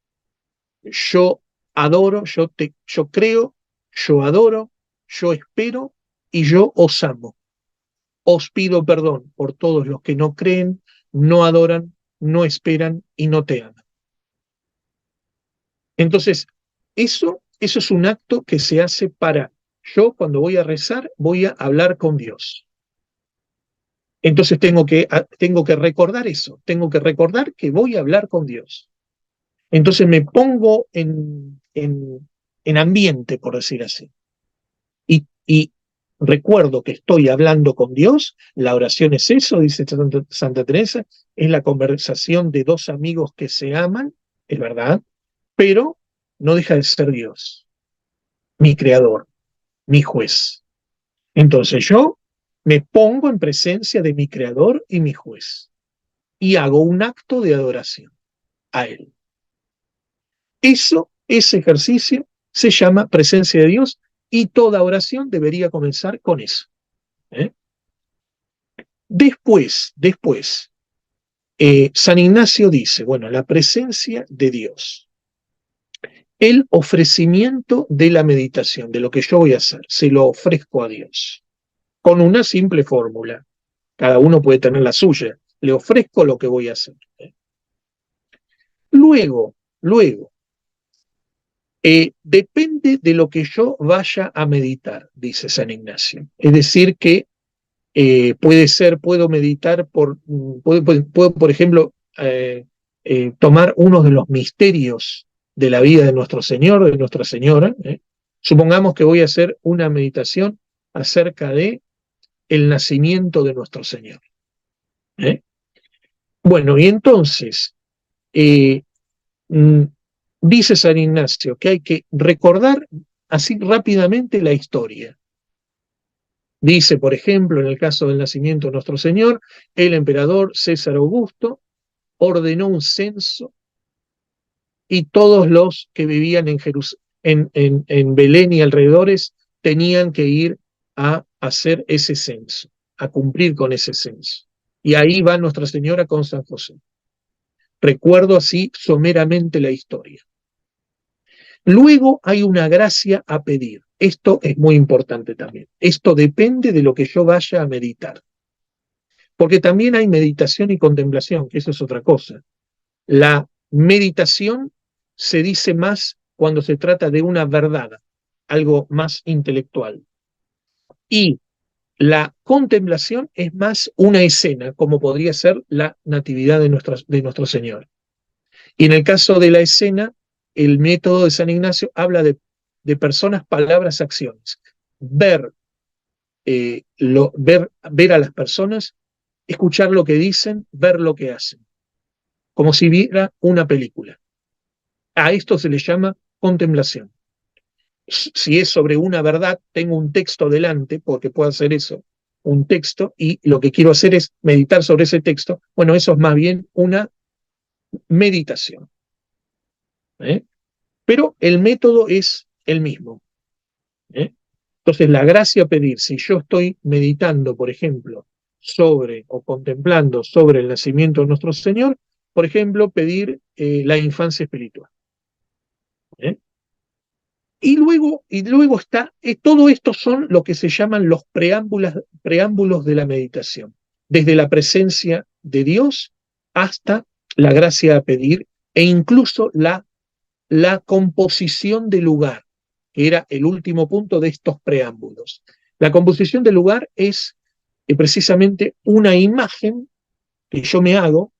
yo adoro, yo creo, yo adoro, yo espero y yo os amo. Os pido perdón por todos los que no creen, no adoran, no esperan y no te aman. Entonces, eso es un acto que se hace para yo, cuando voy a rezar, voy a hablar con Dios. Entonces tengo que recordar eso, tengo que recordar que voy a hablar con Dios. Entonces me pongo en ambiente, por decir así. Y recuerdo que estoy hablando con Dios. La oración es eso, dice Santa Teresa, es la conversación de dos amigos que se aman, es verdad, pero no deja de ser Dios, mi creador, mi juez. Entonces yo me pongo en presencia de mi creador y mi juez y hago un acto de adoración a él. Ese ejercicio se llama presencia de Dios y toda oración debería comenzar con eso. Después, San Ignacio dice, bueno, la presencia de Dios, el ofrecimiento de la meditación, de lo que yo voy a hacer, se lo ofrezco a Dios, con una simple fórmula. Cada uno puede tener la suya. Le ofrezco lo que voy a hacer. Luego, depende de lo que yo vaya a meditar, dice San Ignacio. Es decir, que puedo meditar puedo, por ejemplo, tomar uno de los misterios de la vida de nuestro Señor, de Nuestra Señora. Supongamos que voy a hacer una meditación acerca de el nacimiento de nuestro Señor. Bueno, y entonces dice San Ignacio que hay que recordar así rápidamente la historia. Dice, por ejemplo, en el caso del nacimiento de nuestro Señor, el emperador César Augusto ordenó un censo y todos los que vivían en Belén y alrededores tenían que ir a hacer ese censo, a cumplir con ese censo. Y ahí va Nuestra Señora con San José. Recuerdo así someramente la historia. Luego hay una gracia a pedir. Esto es muy importante también. Esto depende de lo que yo vaya a meditar. Porque también hay meditación y contemplación, que eso es otra cosa. La meditación se dice más cuando se trata de una verdad, algo más intelectual. Y la contemplación es más una escena, como podría ser la Natividad de nuestro Señor. Y en el caso de la escena, el método de San Ignacio habla de personas, palabras, acciones. Ver a las personas, escuchar lo que dicen, ver lo que hacen, como si viera una película. A esto se le llama contemplación. Si es sobre una verdad, tengo un texto delante, porque puedo hacer eso, un texto, y lo que quiero hacer es meditar sobre ese texto. Bueno, eso es más bien una meditación. ¿Eh? Pero el método es el mismo. ¿Eh? Entonces, la gracia pedir, si yo estoy meditando, por ejemplo, sobre o contemplando sobre el nacimiento de nuestro Señor, por ejemplo, pedir la infancia espiritual. ¿Eh? Y luego está, todo esto son lo que se llaman los preámbulos de la meditación, desde la presencia de Dios hasta la gracia a pedir e incluso la composición del lugar, que era el último punto de estos preámbulos. La composición del lugar es precisamente una imagen que yo me hago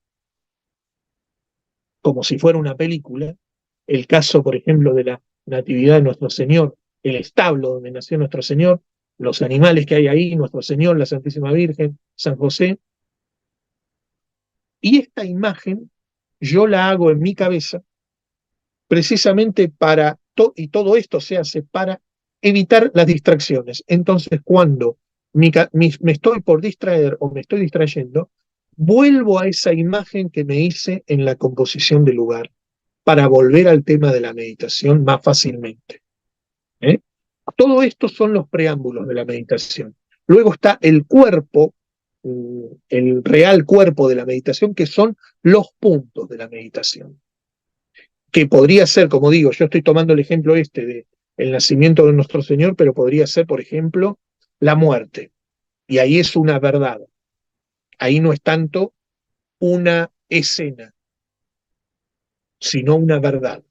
como si fuera una película. El caso, por ejemplo, de la Natividad de nuestro Señor, el establo donde nació nuestro Señor, los animales que hay ahí, nuestro Señor, la Santísima Virgen, San José. Y esta imagen yo la hago en mi cabeza precisamente y todo esto se hace para evitar las distracciones. Entonces, cuando me estoy por distraer o me estoy distrayendo, vuelvo a esa imagen que me hice en la composición del lugar para volver al tema de la meditación más fácilmente. ¿Eh? Todo esto son los preámbulos de la meditación. Luego está el cuerpo, el real cuerpo de la meditación, que son los puntos de la meditación. Que podría ser, como digo, yo estoy tomando el ejemplo este de el nacimiento de nuestro Señor, pero podría ser, por ejemplo, la muerte. Y ahí es una verdad. Ahí no es tanto una escena, sino una verdad.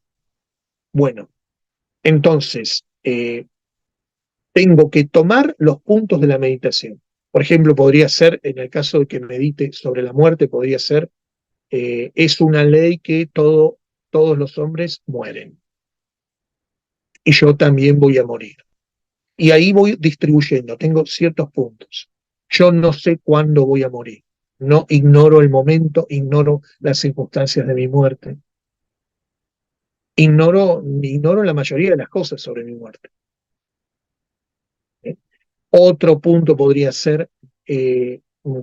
Bueno, entonces, tengo que tomar los puntos de la meditación. Por ejemplo, podría ser, en el caso de que medite sobre la muerte, podría ser, es una ley que todos los hombres mueren. Y yo también voy a morir. Y ahí voy distribuyendo, tengo ciertos puntos. Yo no sé cuándo voy a morir. No ignoro el momento, ignoro las circunstancias de mi muerte. Ignoro la mayoría de las cosas sobre mi muerte. ¿Eh? Otro punto podría ser,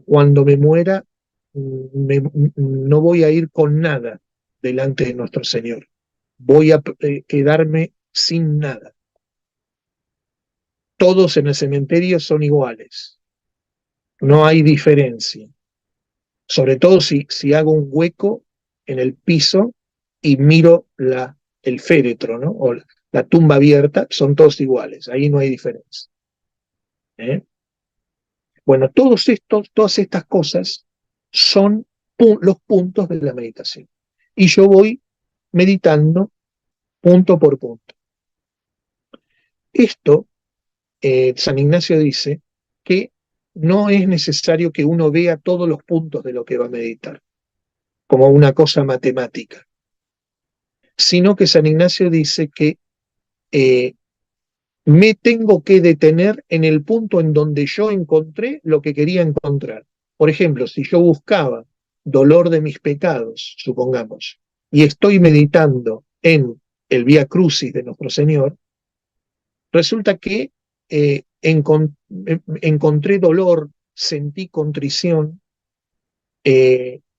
cuando me muera, no voy a ir con nada delante de nuestro Señor. Voy a quedarme sin nada. Todos en el cementerio son iguales. No hay diferencia. Sobre todo si hago un hueco en el piso y miro el féretro, ¿no? O la tumba abierta, son todos iguales. Ahí no hay diferencia. ¿Eh? Bueno, todas estas cosas son los puntos de la meditación. Y yo voy meditando punto por punto. Esto, San Ignacio dice que no es necesario que uno vea todos los puntos de lo que va a meditar, como una cosa matemática, sino que San Ignacio dice que me tengo que detener en el punto en donde yo encontré lo que quería encontrar. Por ejemplo, si yo buscaba dolor de mis pecados, supongamos, y estoy meditando en el Vía Crucis de nuestro Señor, resulta que encontré dolor, sentí contrición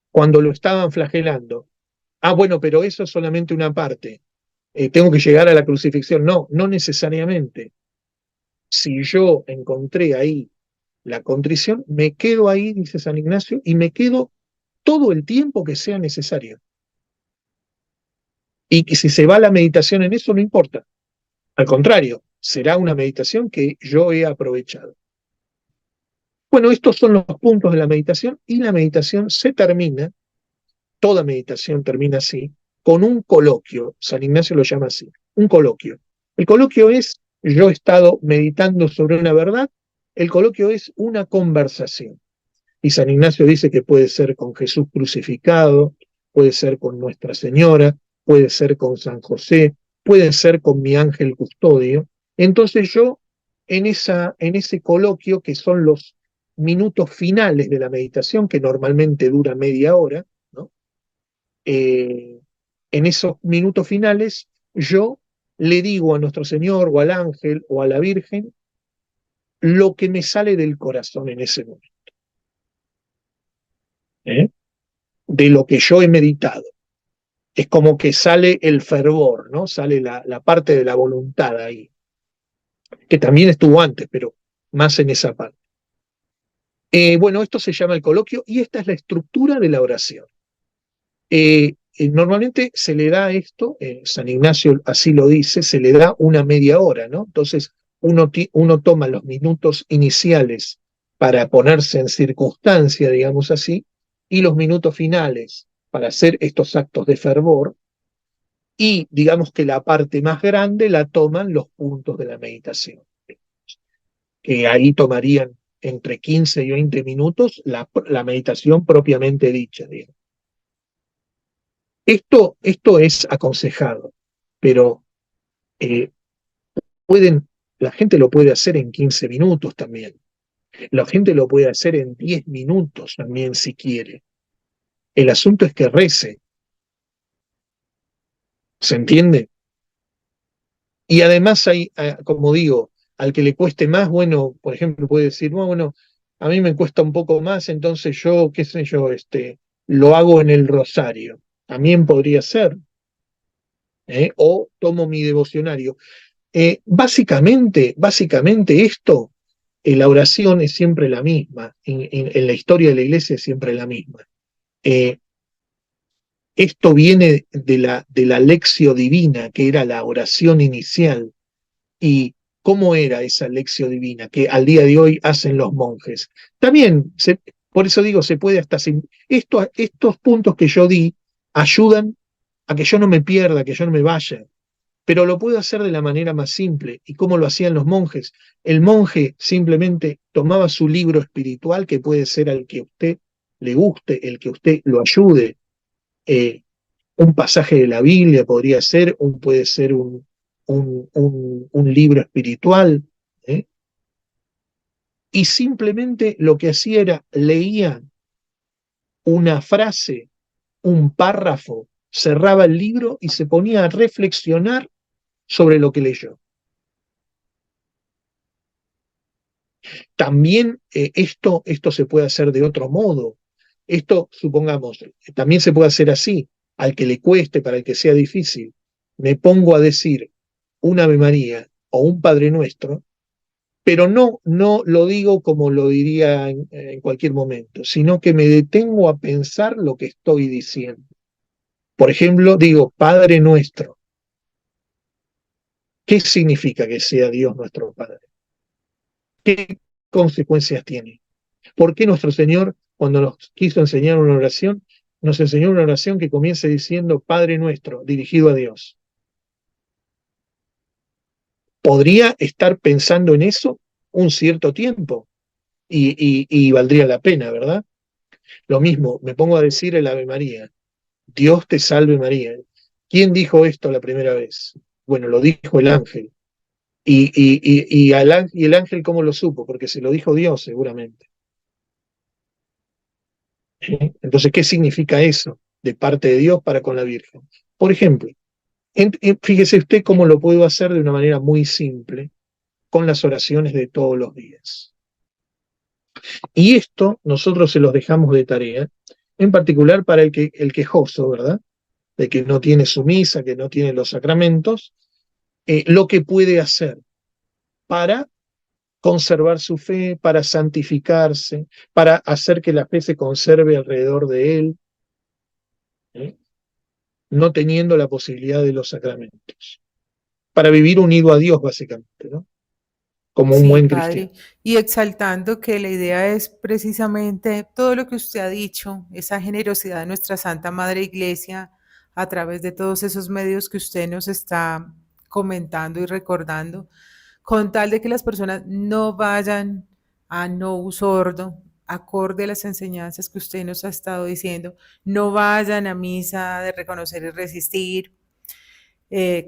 cuando lo estaban flagelando. Ah, bueno, pero eso es solamente una parte. Tengo que llegar a la crucifixión. No, no necesariamente. Si yo encontré ahí la contrición, me quedo ahí, dice San Ignacio, y me quedo todo el tiempo que sea necesario. Y si se va la meditación en eso, no importa. Al contrario, será una meditación que yo he aprovechado. Bueno, estos son los puntos de la meditación y la meditación se termina, toda meditación termina así, con un coloquio. San Ignacio lo llama así, un coloquio. El coloquio es, yo he estado meditando sobre una verdad, el coloquio es una conversación. Y San Ignacio dice que puede ser con Jesús crucificado, puede ser con Nuestra Señora, puede ser con San José, puede ser con mi ángel custodio. Entonces yo, en ese coloquio, que son los minutos finales de la meditación, que normalmente dura media hora, ¿no? En esos minutos finales, yo le digo a Nuestro Señor o al ángel o a la Virgen lo que me sale del corazón en ese momento, ¿eh? De lo que yo he meditado. Es como que sale el fervor, ¿no? Sale la parte de la voluntad ahí, que también estuvo antes, pero más en esa parte. Bueno, esto se llama el coloquio y esta es la estructura de la oración. Normalmente se le da esto, San Ignacio así lo dice, se le da una media hora, ¿no? Entonces uno toma los minutos iniciales para ponerse en circunstancia, digamos así, y los minutos finales para hacer estos actos de fervor, y digamos que la parte más grande la toman los puntos de la meditación, que ahí tomarían entre 15 y 20 minutos la meditación propiamente dicha, digamos. Esto es aconsejado, pero eh, pueden, la gente lo puede hacer en 15 minutos también. La gente lo puede hacer en 10 minutos también si quiere. El asunto es que rece, ¿se entiende? Y además hay, como digo, al que le cueste más, bueno, por ejemplo, puede decir, no, bueno, a mí me cuesta un poco más, entonces yo, qué sé yo, lo hago en el rosario. También podría ser, ¿eh? O tomo mi devocionario. Básicamente esto, la oración es siempre la misma, en la historia de la iglesia es siempre la misma. Eh, Esto viene de la lectio divina, que era la oración inicial. ¿Y cómo era esa lección divina que al día de hoy hacen los monjes? También, por eso digo, se puede hasta sin... Estos puntos que yo di ayudan a que yo no me pierda, que yo no me vaya, pero lo puedo hacer de la manera más simple. ¿Y cómo lo hacían los monjes? El monje simplemente tomaba su libro espiritual, que puede ser al que a usted le guste, el que a usted lo ayude. Un pasaje de la Biblia podría ser, puede ser un libro espiritual, ¿eh? Y simplemente lo que hacía era leía una frase, un párrafo, cerraba el libro y se ponía a reflexionar sobre lo que leyó. También esto se puede hacer de otro modo. Esto, supongamos, también se puede hacer así, al que le cueste, para el que sea difícil. Me pongo a decir un Ave María o un Padre Nuestro, pero no lo digo como lo diría en cualquier momento, sino que me detengo a pensar lo que estoy diciendo. Por ejemplo, digo, Padre Nuestro. ¿Qué significa que sea Dios nuestro Padre? ¿Qué consecuencias tiene? ¿Por qué nuestro Señor, cuando nos quiso enseñar una oración, nos enseñó una oración que comience diciendo Padre Nuestro, dirigido a Dios? Podría estar pensando en eso un cierto tiempo y valdría la pena, ¿verdad? Lo mismo, me pongo a decir el Ave María, Dios te salve María. ¿Quién dijo esto la primera vez? Bueno, lo dijo el ángel. Y el ángel, ¿cómo lo supo? Porque se lo dijo Dios, seguramente. ¿Sí? Entonces, ¿qué significa eso de parte de Dios para con la Virgen? Por ejemplo, fíjese usted cómo lo puedo hacer de una manera muy simple con las oraciones de todos los días. Y esto nosotros se los dejamos de tarea, en particular para el quejoso, ¿verdad? De que no tiene su misa, que no tiene los sacramentos, lo que puede hacer para conservar su fe, para santificarse, para hacer que la fe se conserve alrededor de él, ¿eh? No teniendo la posibilidad de los sacramentos. para vivir unido a Dios, básicamente, ¿no? Como un Sí, buen cristiano. padre. Y exaltando que la idea es precisamente todo lo que usted ha dicho, esa generosidad de nuestra Santa Madre Iglesia a través de todos esos medios que usted nos está comentando y recordando, con tal de que las personas no vayan a no sordo, acorde a las enseñanzas que usted nos ha estado diciendo, no vayan a misa de reconocer y resistir,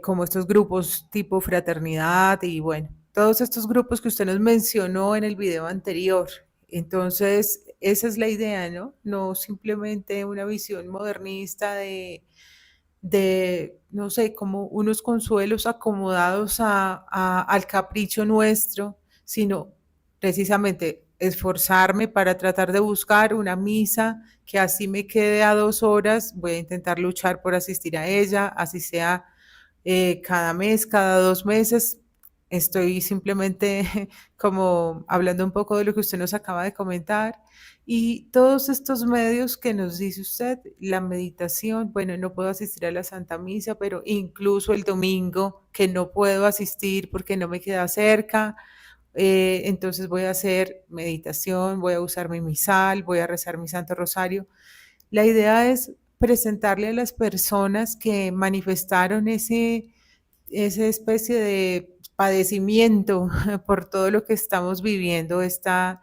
como estos grupos tipo fraternidad y bueno, todos estos grupos que usted nos mencionó en el video anterior. Entonces, esa es la idea, ¿no? No simplemente una visión modernista no sé, como unos consuelos acomodados al capricho nuestro, sino precisamente esforzarme para tratar de buscar una misa que así me quede a 2 horas, voy a intentar luchar por asistir a ella, así sea cada mes, cada 2 meses. Estoy simplemente como hablando un poco de lo que usted nos acaba de comentar y todos estos medios que nos dice usted, la meditación, bueno, no puedo asistir a la Santa Misa, pero incluso el domingo que no puedo asistir porque no me queda cerca, entonces voy a hacer meditación, voy a usar mi misal, voy a rezar mi Santo Rosario. La idea es presentarle a las personas que manifestaron esa especie de padecimiento por todo lo que estamos viviendo, este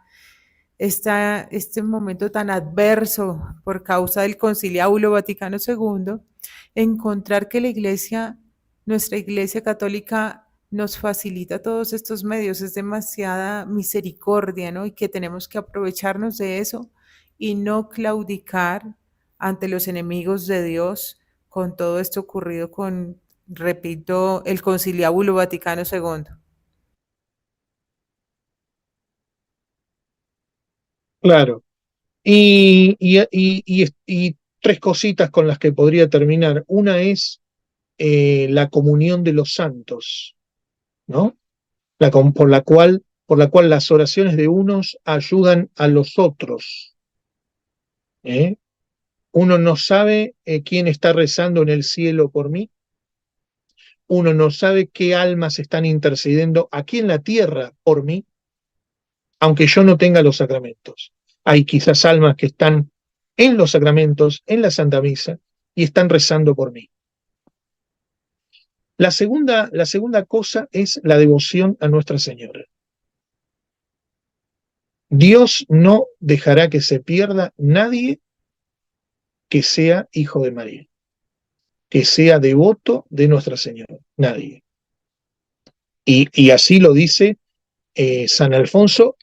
momento tan adverso por causa del Conciliábulo Vaticano II, encontrar que la Iglesia, nuestra Iglesia Católica, nos facilita todos estos medios, es demasiada misericordia, ¿no? Y que tenemos que aprovecharnos de eso y no claudicar ante los enemigos de Dios con todo esto ocurrido con, repito, el Conciliábulo Vaticano II. Claro. Y tres cositas con las que podría terminar. Una es la comunión de los santos, ¿no? Por la cual las oraciones de unos ayudan a los otros. ¿Eh? Uno no sabe quién está rezando en el cielo por mí. Uno no sabe qué almas están intercediendo aquí en la tierra por mí, aunque yo no tenga los sacramentos. Hay quizás almas que están en los sacramentos, en la Santa Misa, y están rezando por mí. La segunda cosa es la devoción a Nuestra Señora. Dios no dejará que se pierda nadie que sea hijo de María, que sea devoto de Nuestra Señora, nadie. Y así lo dice San Alfonso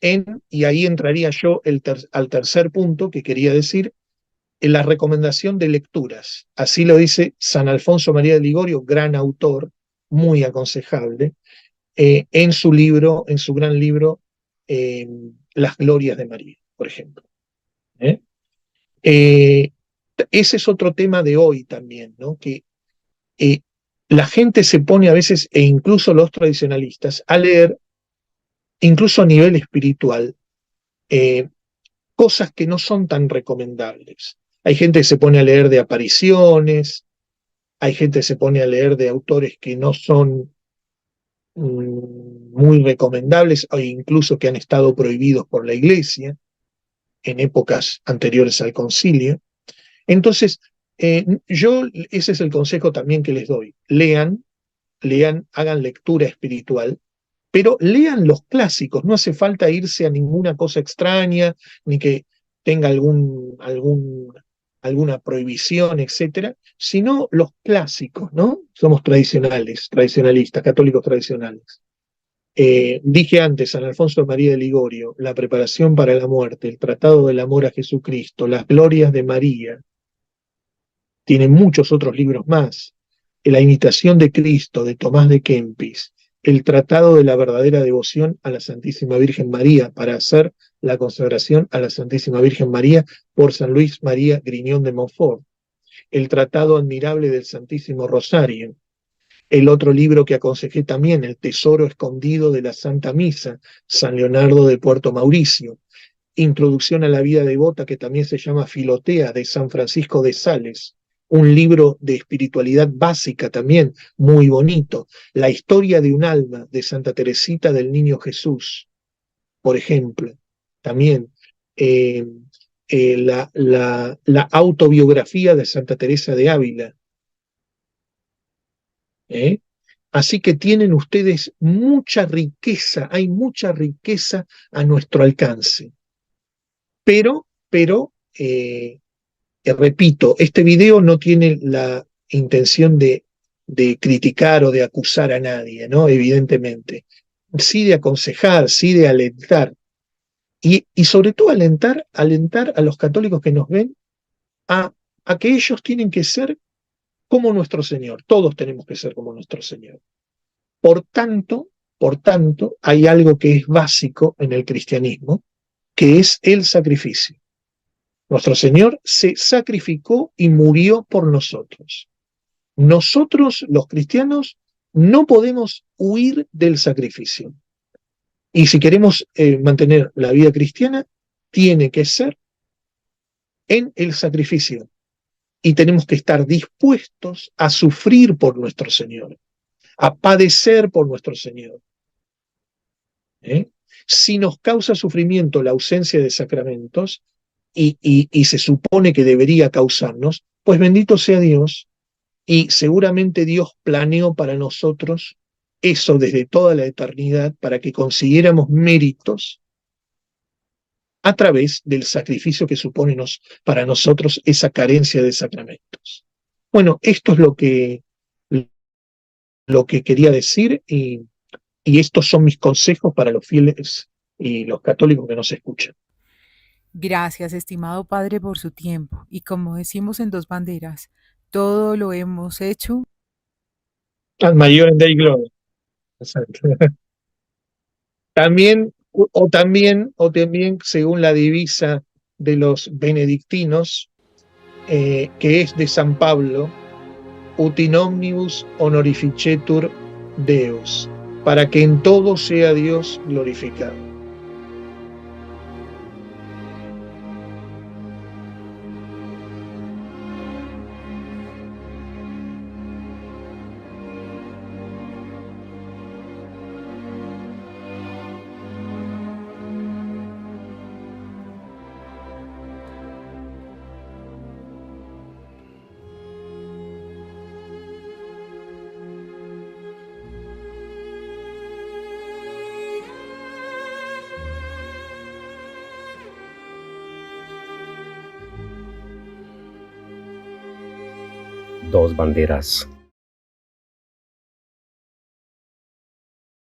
y ahí entraría yo al tercer punto que quería decir, en la recomendación de lecturas. Así lo dice San Alfonso María de Ligorio, gran autor, muy aconsejable, en su libro, en su gran libro, eh, Las Glorias de María, por ejemplo. ¿Eh? Eh, Ese es otro tema de hoy también, ¿no? Que eh, la gente se pone a veces, e incluso los tradicionalistas, a leer, incluso a nivel espiritual, eh, cosas que no son tan recomendables. Hay gente que se pone a leer de apariciones, hay gente que se pone a leer de autores que no son muy recomendables o incluso que han estado prohibidos por la Iglesia en épocas anteriores al concilio. Entonces, ese es el consejo también que les doy. Lean, hagan lectura espiritual, pero lean los clásicos, no hace falta irse a ninguna cosa extraña, ni que tenga alguna prohibición, etcétera, sino los clásicos, ¿no? Somos tradicionalistas, católicos tradicionales. Dije antes, San Alfonso María de Ligorio, la preparación para la muerte, el tratado del amor a Jesucristo, las glorias de María, tiene muchos otros libros más. La imitación de Cristo, de Tomás de Kempis, el tratado de la verdadera devoción a la Santísima Virgen María, para hacer la consagración a la Santísima Virgen María por San Luis María Griñón de Montfort, el tratado admirable del Santísimo Rosario, el otro libro que aconsejé también, El Tesoro Escondido de la Santa Misa, San Leonardo de Puerto Mauricio, Introducción a la vida devota, que también se llama Filotea, de San Francisco de Sales, un libro de espiritualidad básica también, muy bonito. La historia de un alma de Santa Teresita del Niño Jesús, por ejemplo, también. eh, la autobiografía de Santa Teresa de Ávila. ¿Eh? Así que tienen ustedes mucha riqueza, hay mucha riqueza a nuestro alcance. Pero, repito, este video no tiene la intención de criticar o de acusar a nadie, ¿no? Evidentemente. Sí de aconsejar, sí de alentar. Y sobre todo alentar a los católicos que nos ven a, a que ellos tienen que ser como nuestro Señor. Todos tenemos que ser como nuestro Señor. Por tanto, hay algo que es básico en el cristianismo, que es el sacrificio. Nuestro Señor se sacrificó y murió por nosotros. Nosotros, los cristianos, no podemos huir del sacrificio. Y si queremos mantener la vida cristiana, tiene que ser en el sacrificio. Y tenemos que estar dispuestos a sufrir por nuestro Señor, a padecer por nuestro Señor. Si nos causa sufrimiento la ausencia de sacramentos, y se supone que debería causarnos, pues bendito sea Dios, y seguramente Dios planeó para nosotros eso desde toda la eternidad para que consiguiéramos méritos a través del sacrificio que supone para nosotros esa carencia de sacramentos. Bueno, esto es lo que quería decir y estos son mis consejos para los fieles y los católicos que nos escuchan. Gracias, estimado Padre, por su tiempo. Y como decimos en Dos Banderas, todo lo hemos hecho. Al mayor en Dei Gloria. Exacto. También, o también, según la divisa de los benedictinos, que es de San Pablo, ut in omnibus honorificetur Deus, para que en todo sea Dios glorificado. Dos Banderas.